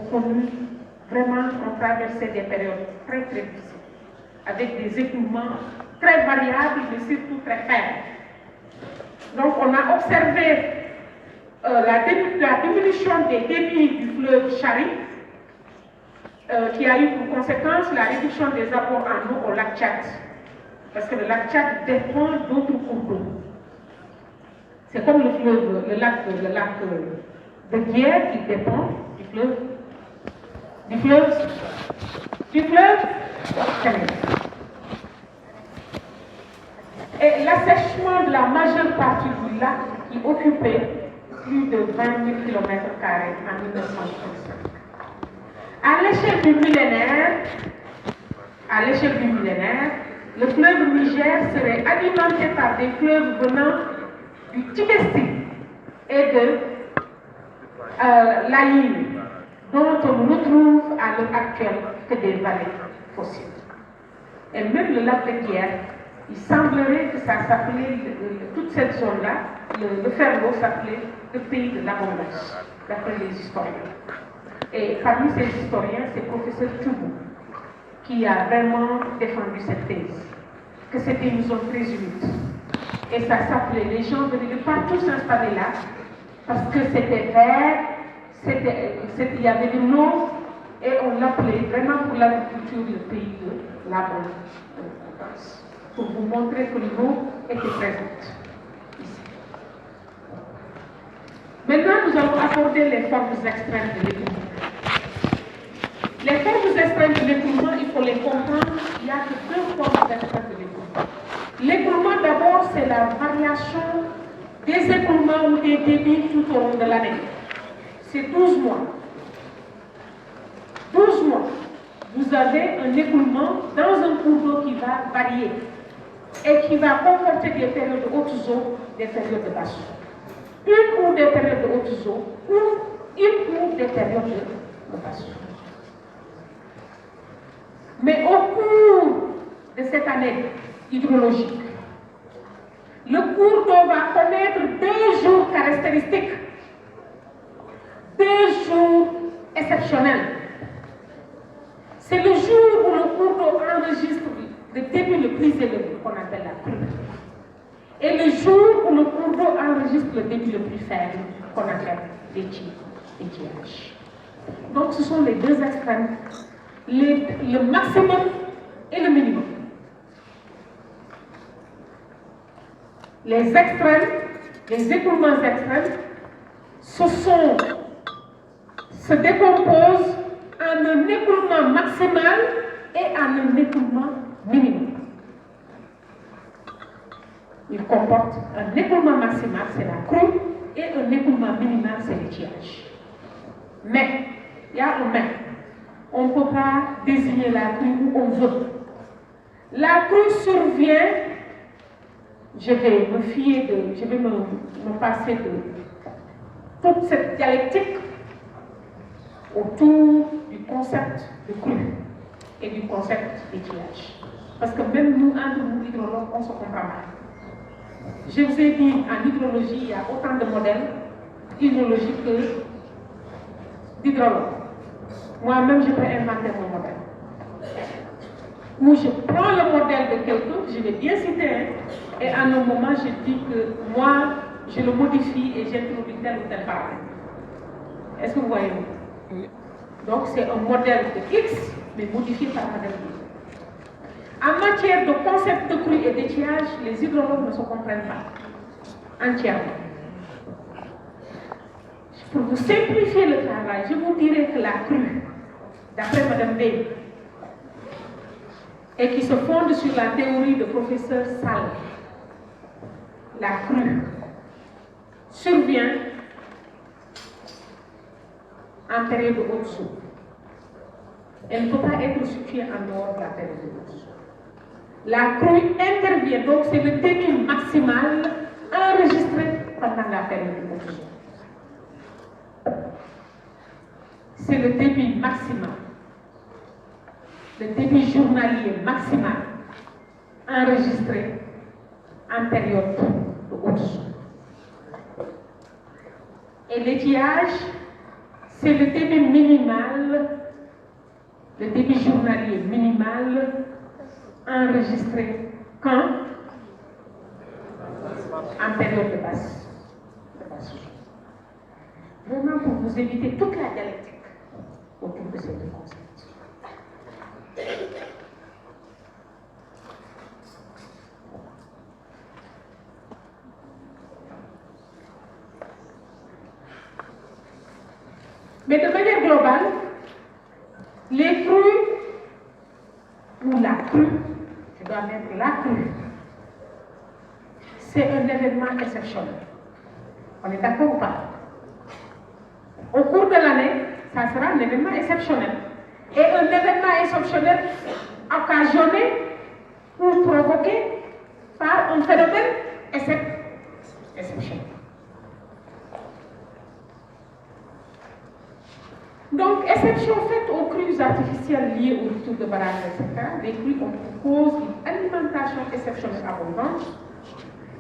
traversé des périodes très difficiles, avec des écoulements très variables, mais surtout très faibles. Donc, on a observé la diminution des débits du fleuve Chari, qui a eu pour conséquence la réduction des apports en eau au lac Tchad, parce que le lac Tchad dépend d'autres cours d'eau. C'est comme le lac de Guiers qui dépend du fleuve Sénégal. Et l'assèchement de la majeure partie du lac qui occupait plus de 20 000 km² en 1965. À l'échelle du millénaire, le fleuve Niger serait alimenté par des fleuves venant du Tibesti et de l'Aïn, dont on ne retrouve à l'heure actuelle que des vallées fossiles. Et même le lac de Guiers, il semblerait que ça s'appelait, toute cette zone-là, le Ferlo s'appelait le pays de l'abondance, d'après les historiens. Et parmi ces historiens, c'est le professeur Toubou qui a vraiment défendu cette thèse, que c'était une zone très humide. Et ça s'appelait, les gens venaient de partout s'installer là, parce que c'était vert, il y avait de l'eau, et on l'appelait vraiment pour l'agriculture le pays de l'abondance. Pour vous montrer que l'eau était présente ici. Maintenant, nous allons aborder les formes extrêmes de l'écoulement. Les formes extrêmes de l'écoulement, il faut les comprendre, il n'y a que deux formes extrêmes de l'écoulement. L'écoulement, d'abord, c'est la variation des écoulements ou des débits tout au long de l'année. C'est 12 mois. 12 mois. Vous avez un écoulement dans un cours d'eau qui va varier et qui va comporter des périodes de hautes eaux, des périodes de basses eaux. Une ou des périodes de hautes eaux ou une ou des périodes de basses eaux. Mais au cours de cette année hydrologique, le cours d'eau va connaître 2 jours caractéristiques, 2 jours exceptionnels. C'est le jour où le cours d'eau enregistre le débit le plus élevé, qu'on appelle la crue, et le jour où le cours d'eau enregistre le débit le plus faible, qu'on appelle l'étiage. Donc ce sont les deux extrêmes le maximum et le minimum. Les extrêmes, les écoulements extrêmes, se décomposent en un écoulement maximal et en un écoulement minimum. Il comporte un écoulement maximal, c'est la crue, et un écoulement minimal, c'est l'étiage. Mais, il y a un mais. On ne peut pas désigner la crue où on veut. La crue survient, je vais me passer de toute cette dialectique autour du concept de crue et du concept d'étiage. Parce que même nous, entre nous, hydrologues, on se comprend mal. Je vous ai dit, en hydrologie, il y a autant de modèles hydrologiques que d'hydrologues. Moi-même, je peux inventer mon modèle. Où je prends le modèle de quelqu'un, je vais bien citer, et à un moment, je dis que moi, je le modifie et j'introduis tel ou tel paramètre. Est-ce que vous voyez? Oui. Donc, c'est un modèle de X, mais modifié par modèle Y. En matière de concept de crue et d'étiage, les hydrologues ne se comprennent pas entièrement. Pour vous simplifier le travail, je vous dirais que la crue, d'après Mme B, et qui se fonde sur la théorie de professeur Sall, la crue survient en période de haute soupe. Elle ne peut pas être située en dehors de la période de haute soupe. La crue intervient, donc c'est le débit maximal enregistré pendant la période de haute soupe. C'est le débit maximal, le débit journalier maximal enregistré en période de haute soupe. Et l'étiage, c'est le débit minimal, le débit journalier minimal enregistré quand? En période de basse. Vraiment pour vous éviter toute la dialectique autour de ces deux concepts. Mais de manière globale, les crues ou la crue, je dois mettre la crue, c'est un événement exceptionnel. On est d'accord ou pas? Au cours de l'année, ça sera un événement exceptionnel. Et un événement exceptionnel occasionné ou provoqué par un phénomène exceptionnel. Donc, exception faite aux crues artificielles liées aux ruptures de barrage, etc., les crues ont pour cause une alimentation exceptionnelle abondante,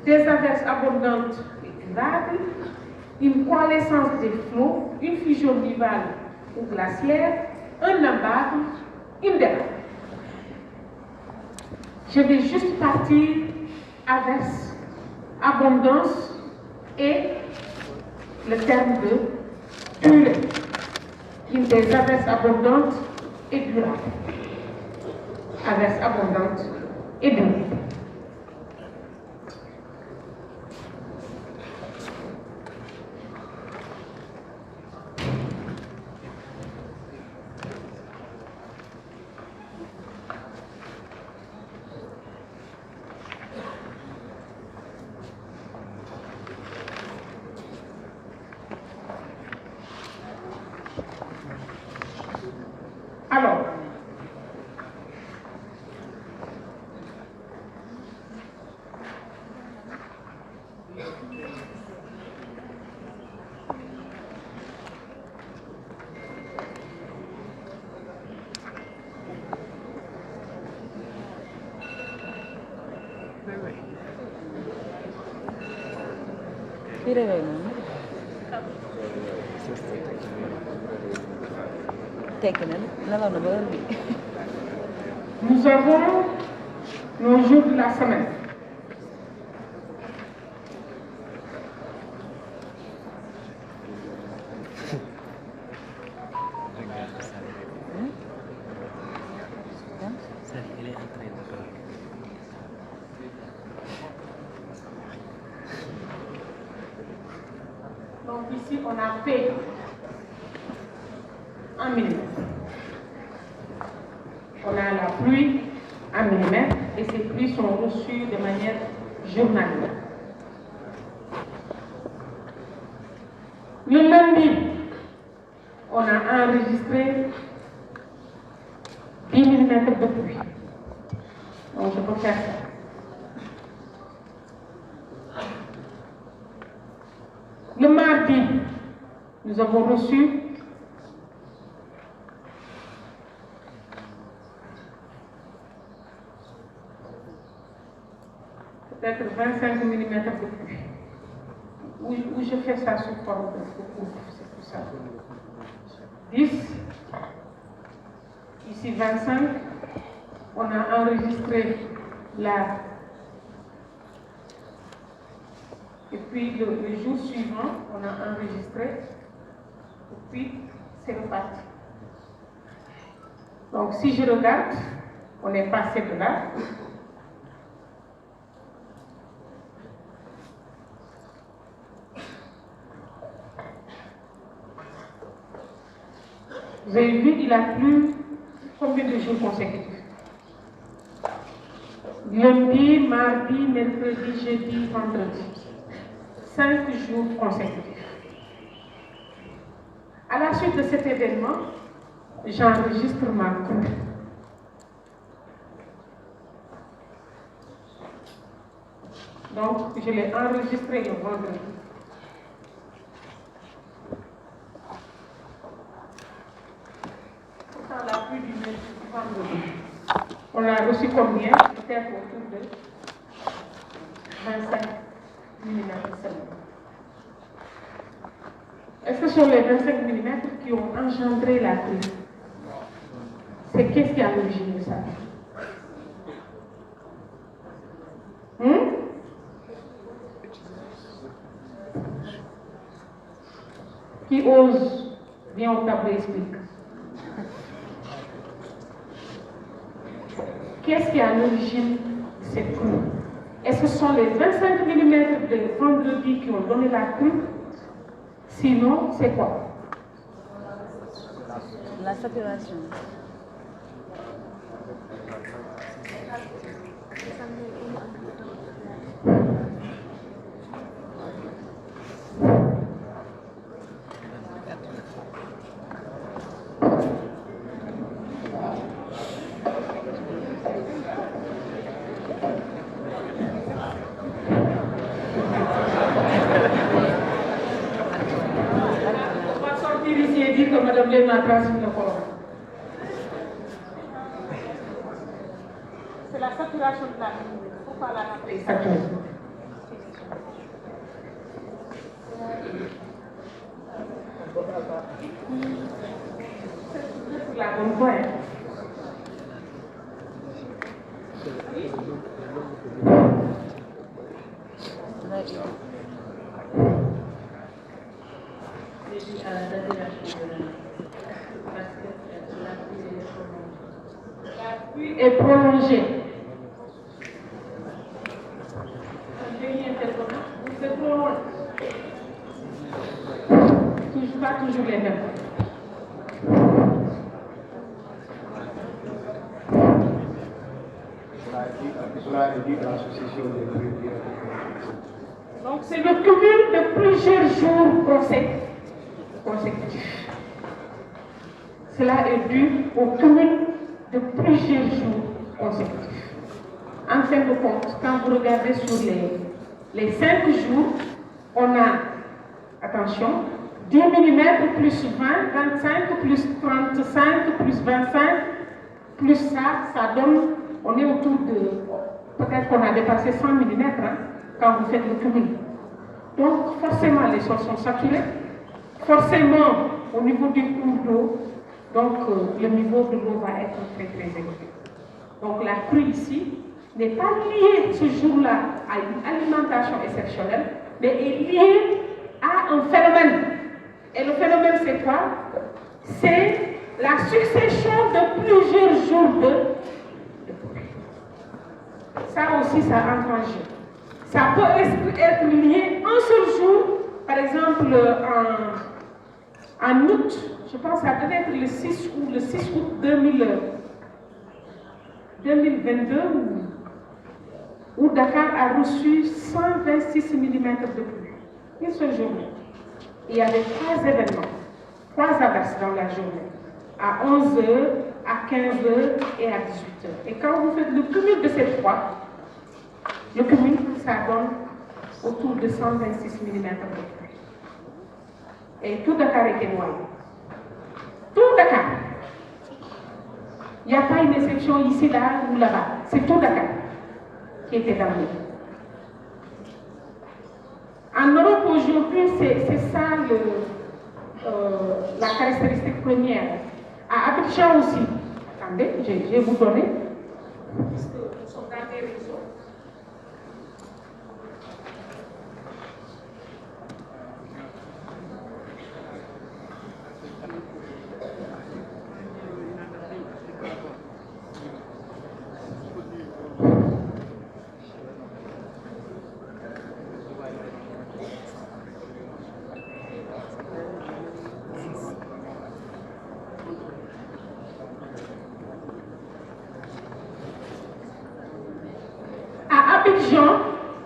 des averses abondantes et durables, une coalescence des flots, une fusion nivale ou glaciaire, un embarque, une dérape. Je vais juste partir averse, abondance et le terme de durée. Une des averses abondantes et durables. Averses abondantes et durables. Alors, nous avons nos jours de la semaine. Donc ici, on a fait 1 mm. On a la pluie 1 mm et ces pluies sont reçues de manière journalière. Le lundi, on a enregistré 10 mm de pluie. Donc je peux faire ça. Le mardi, nous avons reçu peut-être 25 mm de pluie. Où je fais ça sous forme de coupe, c'est pour ça. 10, ici 25, on a enregistré là. Et puis le jour suivant, on a enregistré, et puis c'est reparti. Donc si je regarde, on est passé de là. Vous avez vu, il a plu combien de jours consécutifs? Lundi, mardi, mercredi, jeudi, vendredi. 5 jours consécutifs. À la suite de cet événement, j'enregistre ma crue. Donc, je l'ai enregistré le vendredi. Dans la pluie du vendredi. On l'a reçu combien? Peut-être autour de 25 mm seulement. Est-ce que ce sont les 25 mm qui ont engendré la pluie? C'est qu'est-ce qui est à l'origine de ça? Qui ose, viens au tableau explique. Qu'est-ce qui est à l'origine de cette pluie? Est-ce que ce sont les 25 mm de vendredi qui ont donné la pluie? Sinon, c'est quoi? La saturation. Madame Lé m'a transmis le Coran. C'est la saturation de la lumière. Pourquoi la rappeler saturation? C'est la bonne voie. La pluie est prolongée. C'est prolongé. Pas toujours les mêmes. Donc c'est le cumul de plusieurs jours consécutifs. Cela est dû au cumul de plusieurs jours consécutifs. En fin de compte, quand vous regardez sur les 5 jours, on a, attention, 10 mm plus 20, 25 plus 35 plus 25 plus ça donne, on est autour de, peut-être qu'on a dépassé 100 mm hein, quand vous faites le cumul. Donc forcément les sols sont saturés, forcément au niveau du cours d'eau, donc le niveau de l'eau va être très très élevé. Donc la pluie ici n'est pas liée ce jour-là à une alimentation exceptionnelle, mais est liée à un phénomène. Et le phénomène c'est quoi? C'est la succession de plusieurs jours de Ça aussi, ça entre en jeu. Ça peut être lié un seul jour, par exemple en août, je pense que ça devait être le 6 août 2022, où Dakar a reçu 126 mm de pluie. Une seule journée. Il y avait 3 événements, 3 averses dans la journée, à 11h, à 15h et à 18h. Et quand vous faites le cumul de ces 3, le cumul, ça donne autour de 126 mm de pluie. Et tout Dakar était noyé. Tout Dakar. Il n'y a pas une exception ici, là ou là-bas. C'est tout Dakar qui était dans l'eau. En Europe aujourd'hui, c'est ça la caractéristique première. À Abidjan aussi, attendez, je vais vous donner, puisque nous sommes dans des réseaux.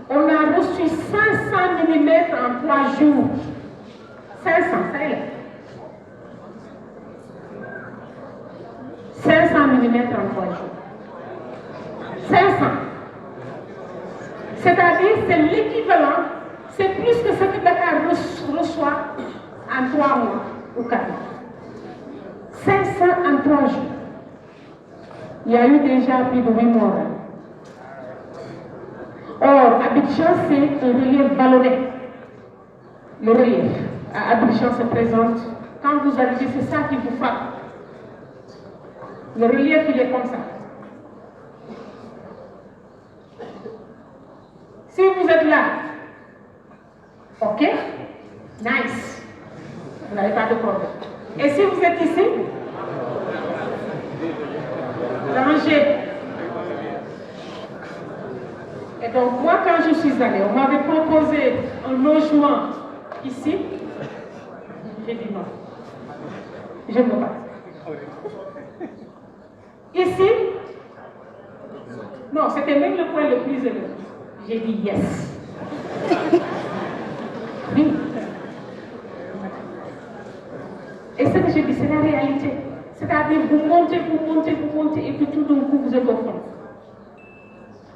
On a reçu 500 mm en 3 jours. 500, ça y est. 500 mm en 3 jours. 500. C'est-à-dire, c'est l'équivalent, c'est plus que ce que Dakar reçoit en 3 mois ou 4 mois. 500 en 3 jours. Il y a eu déjà plus de 8 morts. Or, Abidjan, c'est un relief vallonné. Le relief à Abidjan se présente. Quand vous arrivez, c'est ça qui vous frappe. Le relief, il est comme ça. Si vous êtes là, ok, nice. Vous n'avez pas de problème. Et si vous êtes ici, danger. Et donc, moi, quand je suis allée, on m'avait proposé un logement ici. J'ai dit non. Je ne veux pas. Ici, non, c'était même le point le plus élevé. J'ai dit yes. Oui. Et ce que je dis, c'est la réalité. C'est-à-dire, vous montez, et puis tout d'un coup, vous êtes au fond.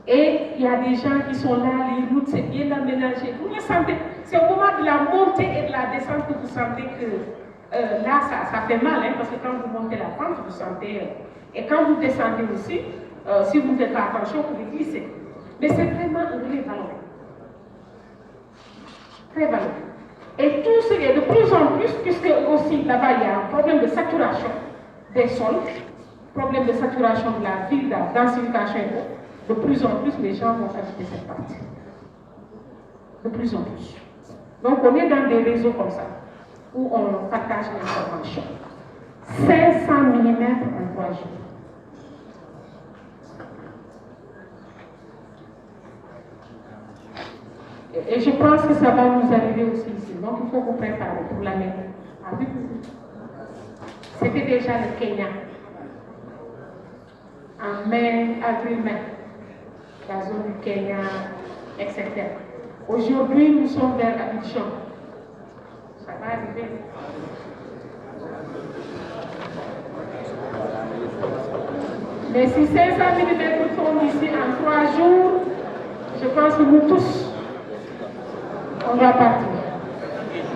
Et il y a des gens qui sont là, les routes, c'est bien aménagé. Vous le sentez, c'est au moment de la montée et de la descente que vous sentez que là, ça fait mal, hein, parce que quand vous montez la pente, vous sentez. Et quand vous descendez aussi, si vous ne faites pas attention, vous pouvez glisser. Mais c'est vraiment un relais valorisé. Très valorisé. Et tout ce qui est de plus en plus, puisque aussi là-bas, il y a un problème de saturation des sols, problème de saturation de la ville, de la densification et tout. De plus en plus, les gens vont habiter cette partie. De plus en plus. Donc, on est dans des réseaux comme ça, où on partage l'information. 500 mm en 3 jours. Et je pense que ça va nous arriver aussi ici. Donc, il faut vous préparer pour l'année. C'était déjà le Kenya. En mai, avril-mai. La zone du Kenya, etc. Aujourd'hui, nous sommes vers Abidjan. Ça va arriver. Mais si 500 mm tombent ici en 3 jours, je pense que nous tous, on va partir.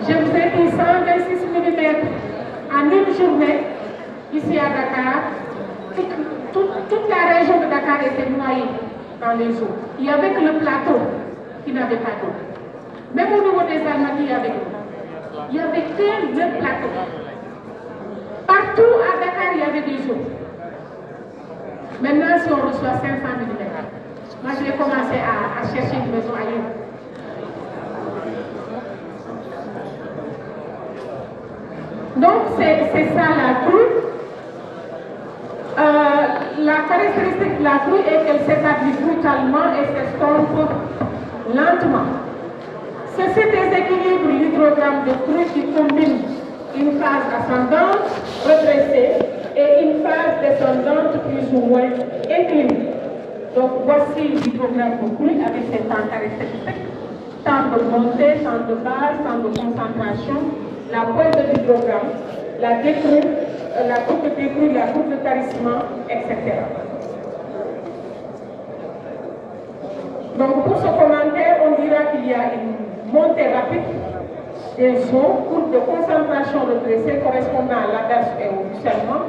Je vous ai dit 126 mm en une journée, ici à Dakar. Toute la région de Dakar était noyée dans les eaux. Il n'y avait que le plateau qui n'avait pas d'eau. Même au niveau des Almadies, il y avait d'eau. Il n'y avait que le plateau. Partout à Dakar, il y avait des eaux. Maintenant, si on reçoit 500 mm, moi je vais commencer à chercher une maison ailleurs. Donc, c'est ça la crue. La caractéristique de la crue est qu'elle s'établit brutalement et s'estompe lentement. Ceci déséquilibre l'hydrogramme de crue qui combine une phase ascendante, redressée, et une phase descendante plus ou moins inclinée. Donc voici l'hydrogramme de crue avec ses temps caractéristiques. Temps de montée, temps de base, temps de concentration, la pointe de l'hydrogramme, la décrue, la courbe de décrue, la courbe de tarissement, etc. Donc pour ce commentaire, on dira qu'il y a une montée rapide des eaux, courbe de concentration redressée correspondant à l'averse et au ruissellement.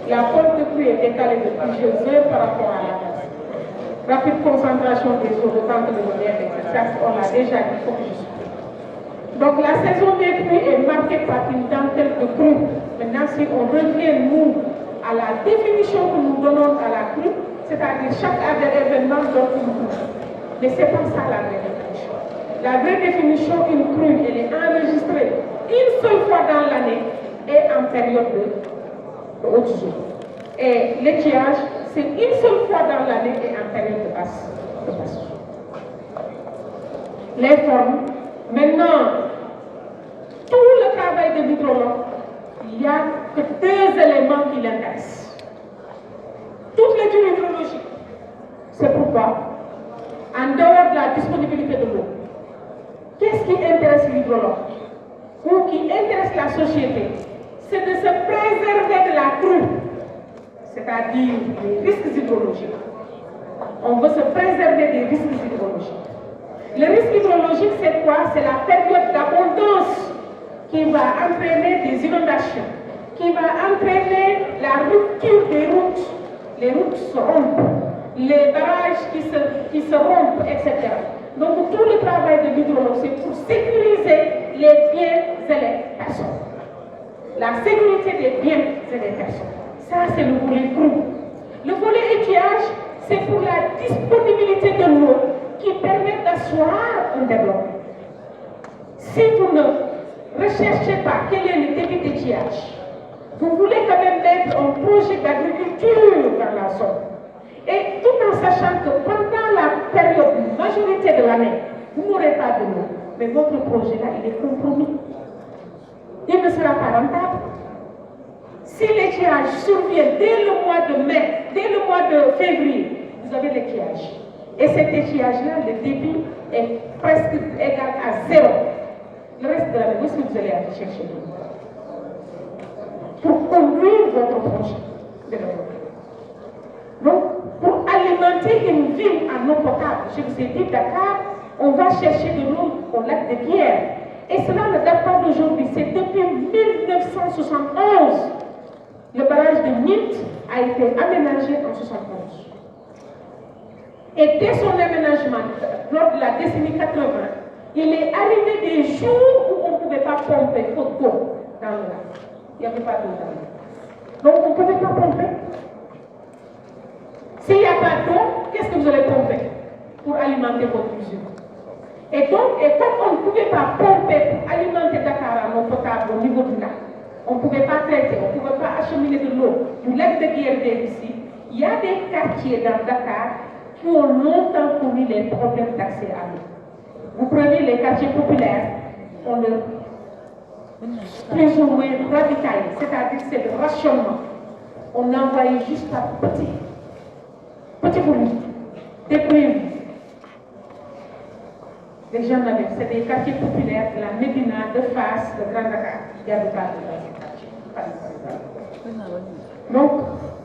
La pointe de crue est décalée de plusieurs heures par rapport à l'averse. Rapide concentration des eaux, le temps que le modèle est on l'a déjà dit, il faut que je sois. Donc la saison des crues est marquée par une dentelle de crue. Maintenant, si on revient, nous, à la définition que nous donnons à la crue, c'est-à-dire chaque événement donne une crue. Mais ce n'est pas ça la vraie définition. La vraie définition, une crue, elle est enregistrée une seule fois dans l'année et en période de haute jour. Et l'étiage, c'est une seule fois dans l'année et en période de basse jour. Les formes, maintenant, tout le travail de l'hydrologue, il n'y a que deux éléments qui l'intéressent. Toute l'étude hydrologique, c'est pourquoi, en dehors de la disponibilité de l'eau, qu'est-ce qui intéresse l'hydrologue ou qui intéresse la société? C'est de se préserver de la crue, c'est-à-dire des risques hydrologiques. On veut se préserver des risques hydrologiques. Le risque hydrologique, c'est quoi? C'est la période d'abondance qui va entraîner des inondations, qui va entraîner la rupture des routes. Les routes se rompent, les barrages qui se rompent, etc. Donc tout le travail de l'hydrologue, c'est pour sécuriser les biens et les personnes. La sécurité des biens et des personnes. Ça, c'est le volet crue. Le volet étiage, c'est pour la disponibilité de l'eau qui permet d'asseoir un développement. Si vous ne recherchez pas quel est le débit d'étiage, vous voulez quand même mettre un projet d'agriculture dans la zone. Et tout en sachant que pendant la période majorité de l'année, vous n'aurez pas de l'eau. Mais votre projet-là, il est compromis. Il ne sera pas rentable. Si l'étiage survient dès le mois de mai, dès le mois de février, vous avez l'étiage. Et cet étiage-là, le débit est presque égal à zéro. Le reste de l'année, où est-ce que vous allez aller chercher de l'eau? Pour conduire votre projet de développement. Donc, pour alimenter une ville en eau potable, je vous ai dit, Dakar, on va chercher de l'eau au lac de Guiers. Et cela ne date pas d'aujourd'hui, c'est depuis 1971. Le barrage de Mint a été aménagé en 1971. Et dès son aménagement, lors de la décennie 80, il est arrivé des jours où on ne pouvait pas pomper faute d'eau dans le lac. Il n'y avait pas d'eau dans le lac. Donc on ne pouvait pas pomper. S'il n'y a pas d'eau, qu'est-ce que vous allez pomper pour alimenter votre usine? Et donc, comme on ne pouvait pas pomper pour alimenter Dakar en eau potable au niveau du lac, on ne pouvait pas traiter, on ne pouvait pas acheminer de l'eau du lac de Guiers ici, il y a des quartiers dans Dakar qui ont longtemps connu les problèmes d'accès à l'eau. Vous prenez les quartiers populaires, on le plus ou moins ravitaille, c'est-à-dire c'est le rationnement. On envoyait juste à petit volume, déprimé. Les gens n'avaient, c'est des quartiers populaires de la Médina, de Fass, de Grand Dakar. Il y a des quartiers. Donc,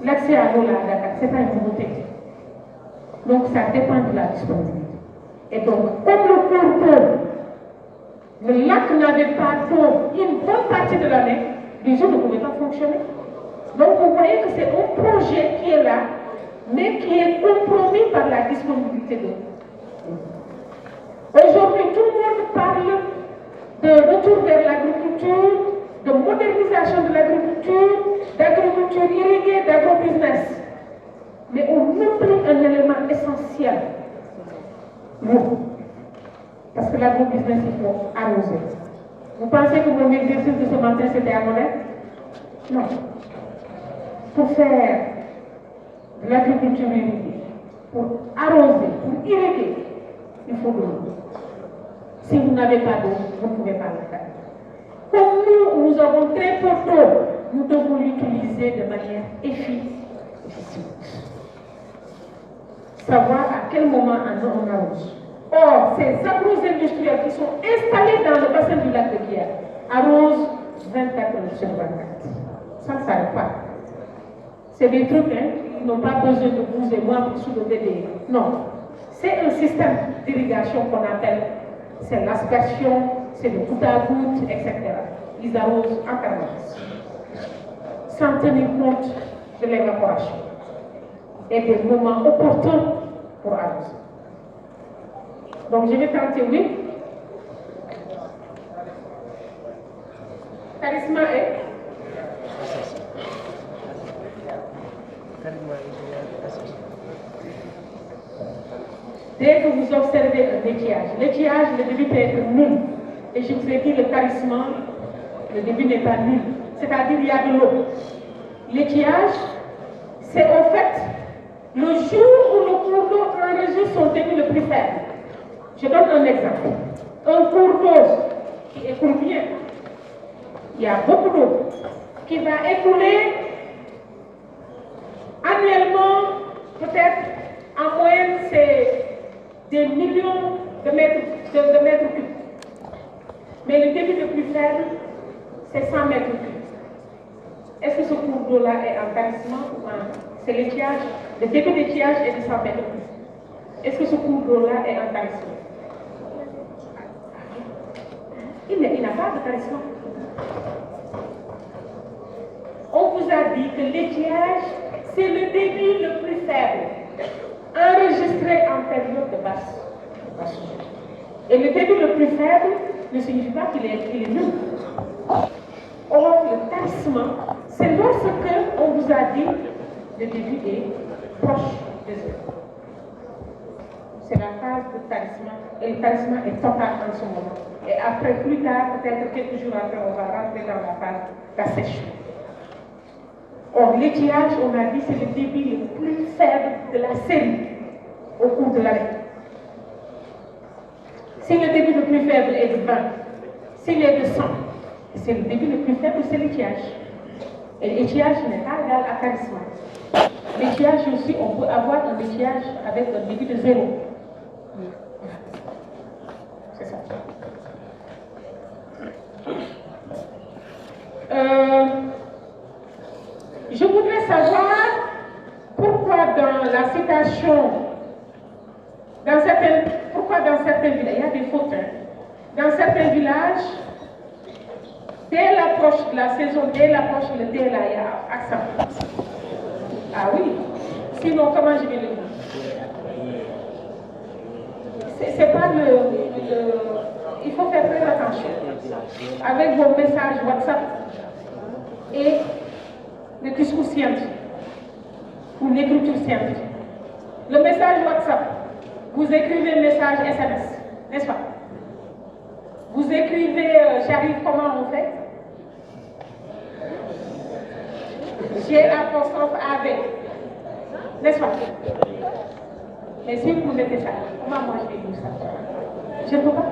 l'accès à l'eau là, à Dakar, ce n'est pas une nouveauté. Donc, ça dépend de la disponibilité. Et donc, comme le cours le lac n'avait pas d'eau une bonne partie de l'année, les gens ne pouvaient pas fonctionner. Donc, vous voyez que c'est un projet qui est là, mais qui est compromis par la disponibilité d'eau. Aujourd'hui, tout le monde parle de retour vers l'agriculture, de modernisation de l'agriculture, d'agriculture irriguée, d'agrobusiness. Mais on oublie un élément essentiel, l'eau. Parce que l'agrobusiness, il faut arroser. Vous pensez que mon exercice de ce matin, c'était à monnaie? Non. Pour faire de l'agriculture irriguée, pour arroser, pour irriguer, il faut de l'eau. Si vous n'avez pas d'eau, vous ne pouvez pas le faire. Comme nous avons très peu d'eau, nous devons l'utiliser de manière efficace. Savoir à quel moment on arrose. Or, ces agro-industriels qui sont installés dans le bassin du lac de Guiers arrosent 24 heures sur 24. Ça ne s'arrête pas. C'est des trucs, ils n'ont pas besoin de vous et moi pour soulever des... Non. C'est un système d'irrigation qu'on appelle, c'est l'aspersion, c'est le goutte à goutte, etc. Ils arrosent en permanence, sans tenir compte de l'évaporation et des moments opportuns pour arroser. Donc je vais tenter, oui. Charisma est. Dès que vous observez un étiage, le début peut être nul. Et je vous ai dit, le charisme, le début n'est pas nul. C'est-à-dire il y a de l'eau. L'étiage, c'est en fait le jour où le cours d'eau et un registre sont tenus le plus faible. Je donne un exemple. Un cours d'eau qui écoule bien, il y a beaucoup d'eau qui va écouler annuellement, peut-être en moyenne, c'est des millions de mètres cubes. Mais le débit le plus faible, c'est 100 mètres cubes. Est-ce que ce cours d'eau-là est en tarissement ou en... C'est l'étiage, le débit d'étiage est de 100 mètres cubes. Est-ce que ce cours d'eau-là est en tarissement? Il n'a pas de tarissement. On vous a dit que l'étiage, c'est le débit le plus faible, enregistré en période de basse. Et le débit le plus faible ne signifie pas qu'il est nul. Or, le tarissement, c'est lorsque on vous a dit le débit est proche de zéro. C'est la phase de tarissement, et le tarissement est total en ce moment. Et après, plus tard, peut-être quelques jours après, on va rentrer dans la phase d'assèchement. Or, l'étiage, on a dit, c'est le débit le plus faible de la série au cours de l'année. Si le débit le plus faible est de 20, s'il est de 100, c'est le débit le plus faible, c'est l'étiage. Et l'étiage n'est pas égal à tarissement. L'étiage aussi, on peut avoir un étiage avec un débit de 0. C'est ça. Je voudrais savoir pourquoi dans la citation, pourquoi dans certains villages, il y a des fautes, dans certains villages, dès l'approche de la saison, dès l'approche de l'été, là, il y a accent. Ah oui, sinon comment je vais le dire? C'est pas il faut faire très attention avec vos messages WhatsApp et le discours scientifique ou l'écriture scientifique. Le message WhatsApp, vous écrivez un message SMS, n'est-ce pas? Vous écrivez j'arrive, comment on fait? G''AV, n'est-ce pas? Mais si vous mettez ça, comment moi je vais dire ça? Je ne peux pas.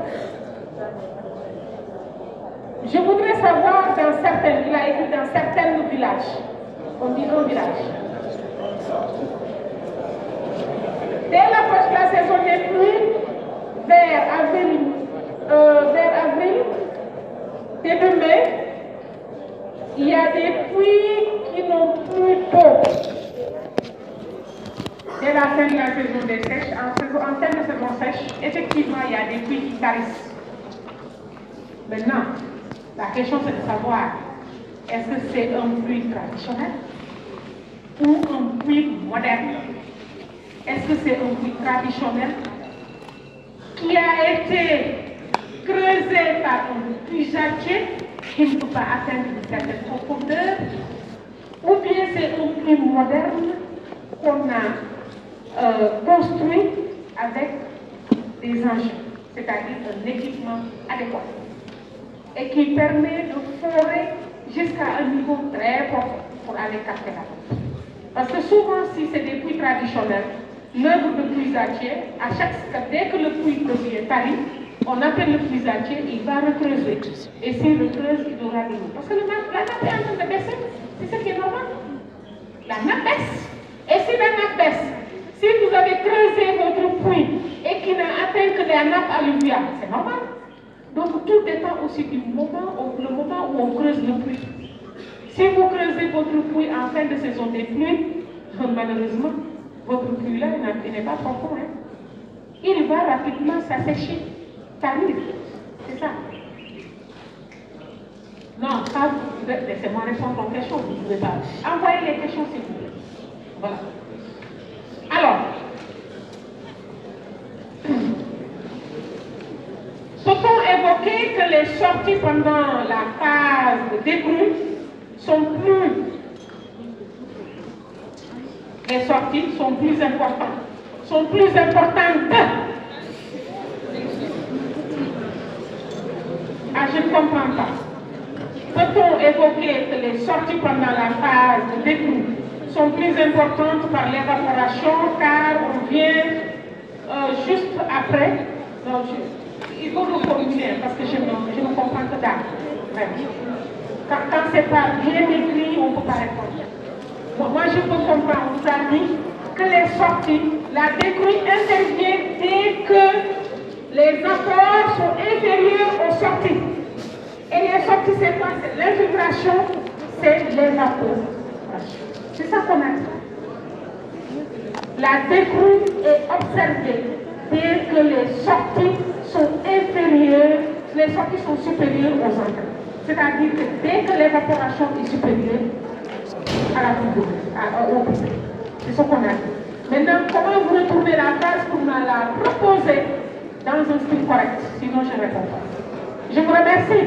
Je voudrais savoir dans certains, il a écrit dans certains villages, on dit un village. Dès l'approche de la saison des pluies, vers avril, début mai, il y a des pluies qui n'ont plus d'eau. Dès la fin de la saison des sèches, en termes de saison sèche, effectivement, il y a des pluies qui tarissent. Maintenant, la question c'est de savoir, est-ce que c'est un puits traditionnel ou un puits moderne? Est-ce que c'est un puits traditionnel qui a été creusé par un puisatier qui ne peut pas atteindre une certaine profondeur, ou bien c'est un puits moderne qu'on a construit avec des engins, c'est-à-dire un équipement adéquat, et qui permet de forer jusqu'à un niveau très profond pour aller capter la eau. Parce que souvent, si c'est des puits traditionnels, l'œuvre de puisatier, dès que le puits devient tari, on appelle le puisatier, il va recreuser. Et s'il recreuse, il aura de l'eau. Parce que la nappe est en train de baisser, c'est ce qui est normal. La nappe baisse. Et si la nappe baisse, si vous avez creusé votre puits et qu'il n'a atteint que la nappe alluviale, c'est normal. Donc tout dépend aussi du moment, le moment où on creuse le puits. Si vous creusez votre puits en fin de saison des pluies, malheureusement, votre puits là, il n'est pas profond. Hein? Il va rapidement s'assécher. Ça arrive. C'est ça. Non, ça, laissez-moi répondre aux questions. Vous ne pouvez pas. Envoyez les questions s'il vous plaît. Voilà. Alors, peut-on évoquer que les sorties pendant la phase de décrue sont plus importantes. Sont plus importantes. Ah, je ne comprends pas. Peut-on évoquer que les sorties pendant la phase de décrue sont plus importantes par l'évaporation car on vient juste après? Non, il faut nous formuler parce que je ne comprends que dalle. Quand c'est pas bien écrit, on ne peut pas répondre. Moi, je peux comprendre, on vous a dit que les sorties, la décrue intervient dès que les apports sont inférieurs aux sorties. Et les sorties, c'est quoi? C'est l'infiltration, c'est l'évaporation. C'est ça qu'on a dit. La décrue est observée dès que les sorties sont inférieures, les sorties sont supérieures aux entrées. C'est-à-dire que dès que l'évaporation est supérieure à la au public. C'est ce qu'on a dit. Maintenant, comment vous retournez la phrase pour me la proposer dans un style correct? Sinon, je ne réponds pas. Je vous remercie.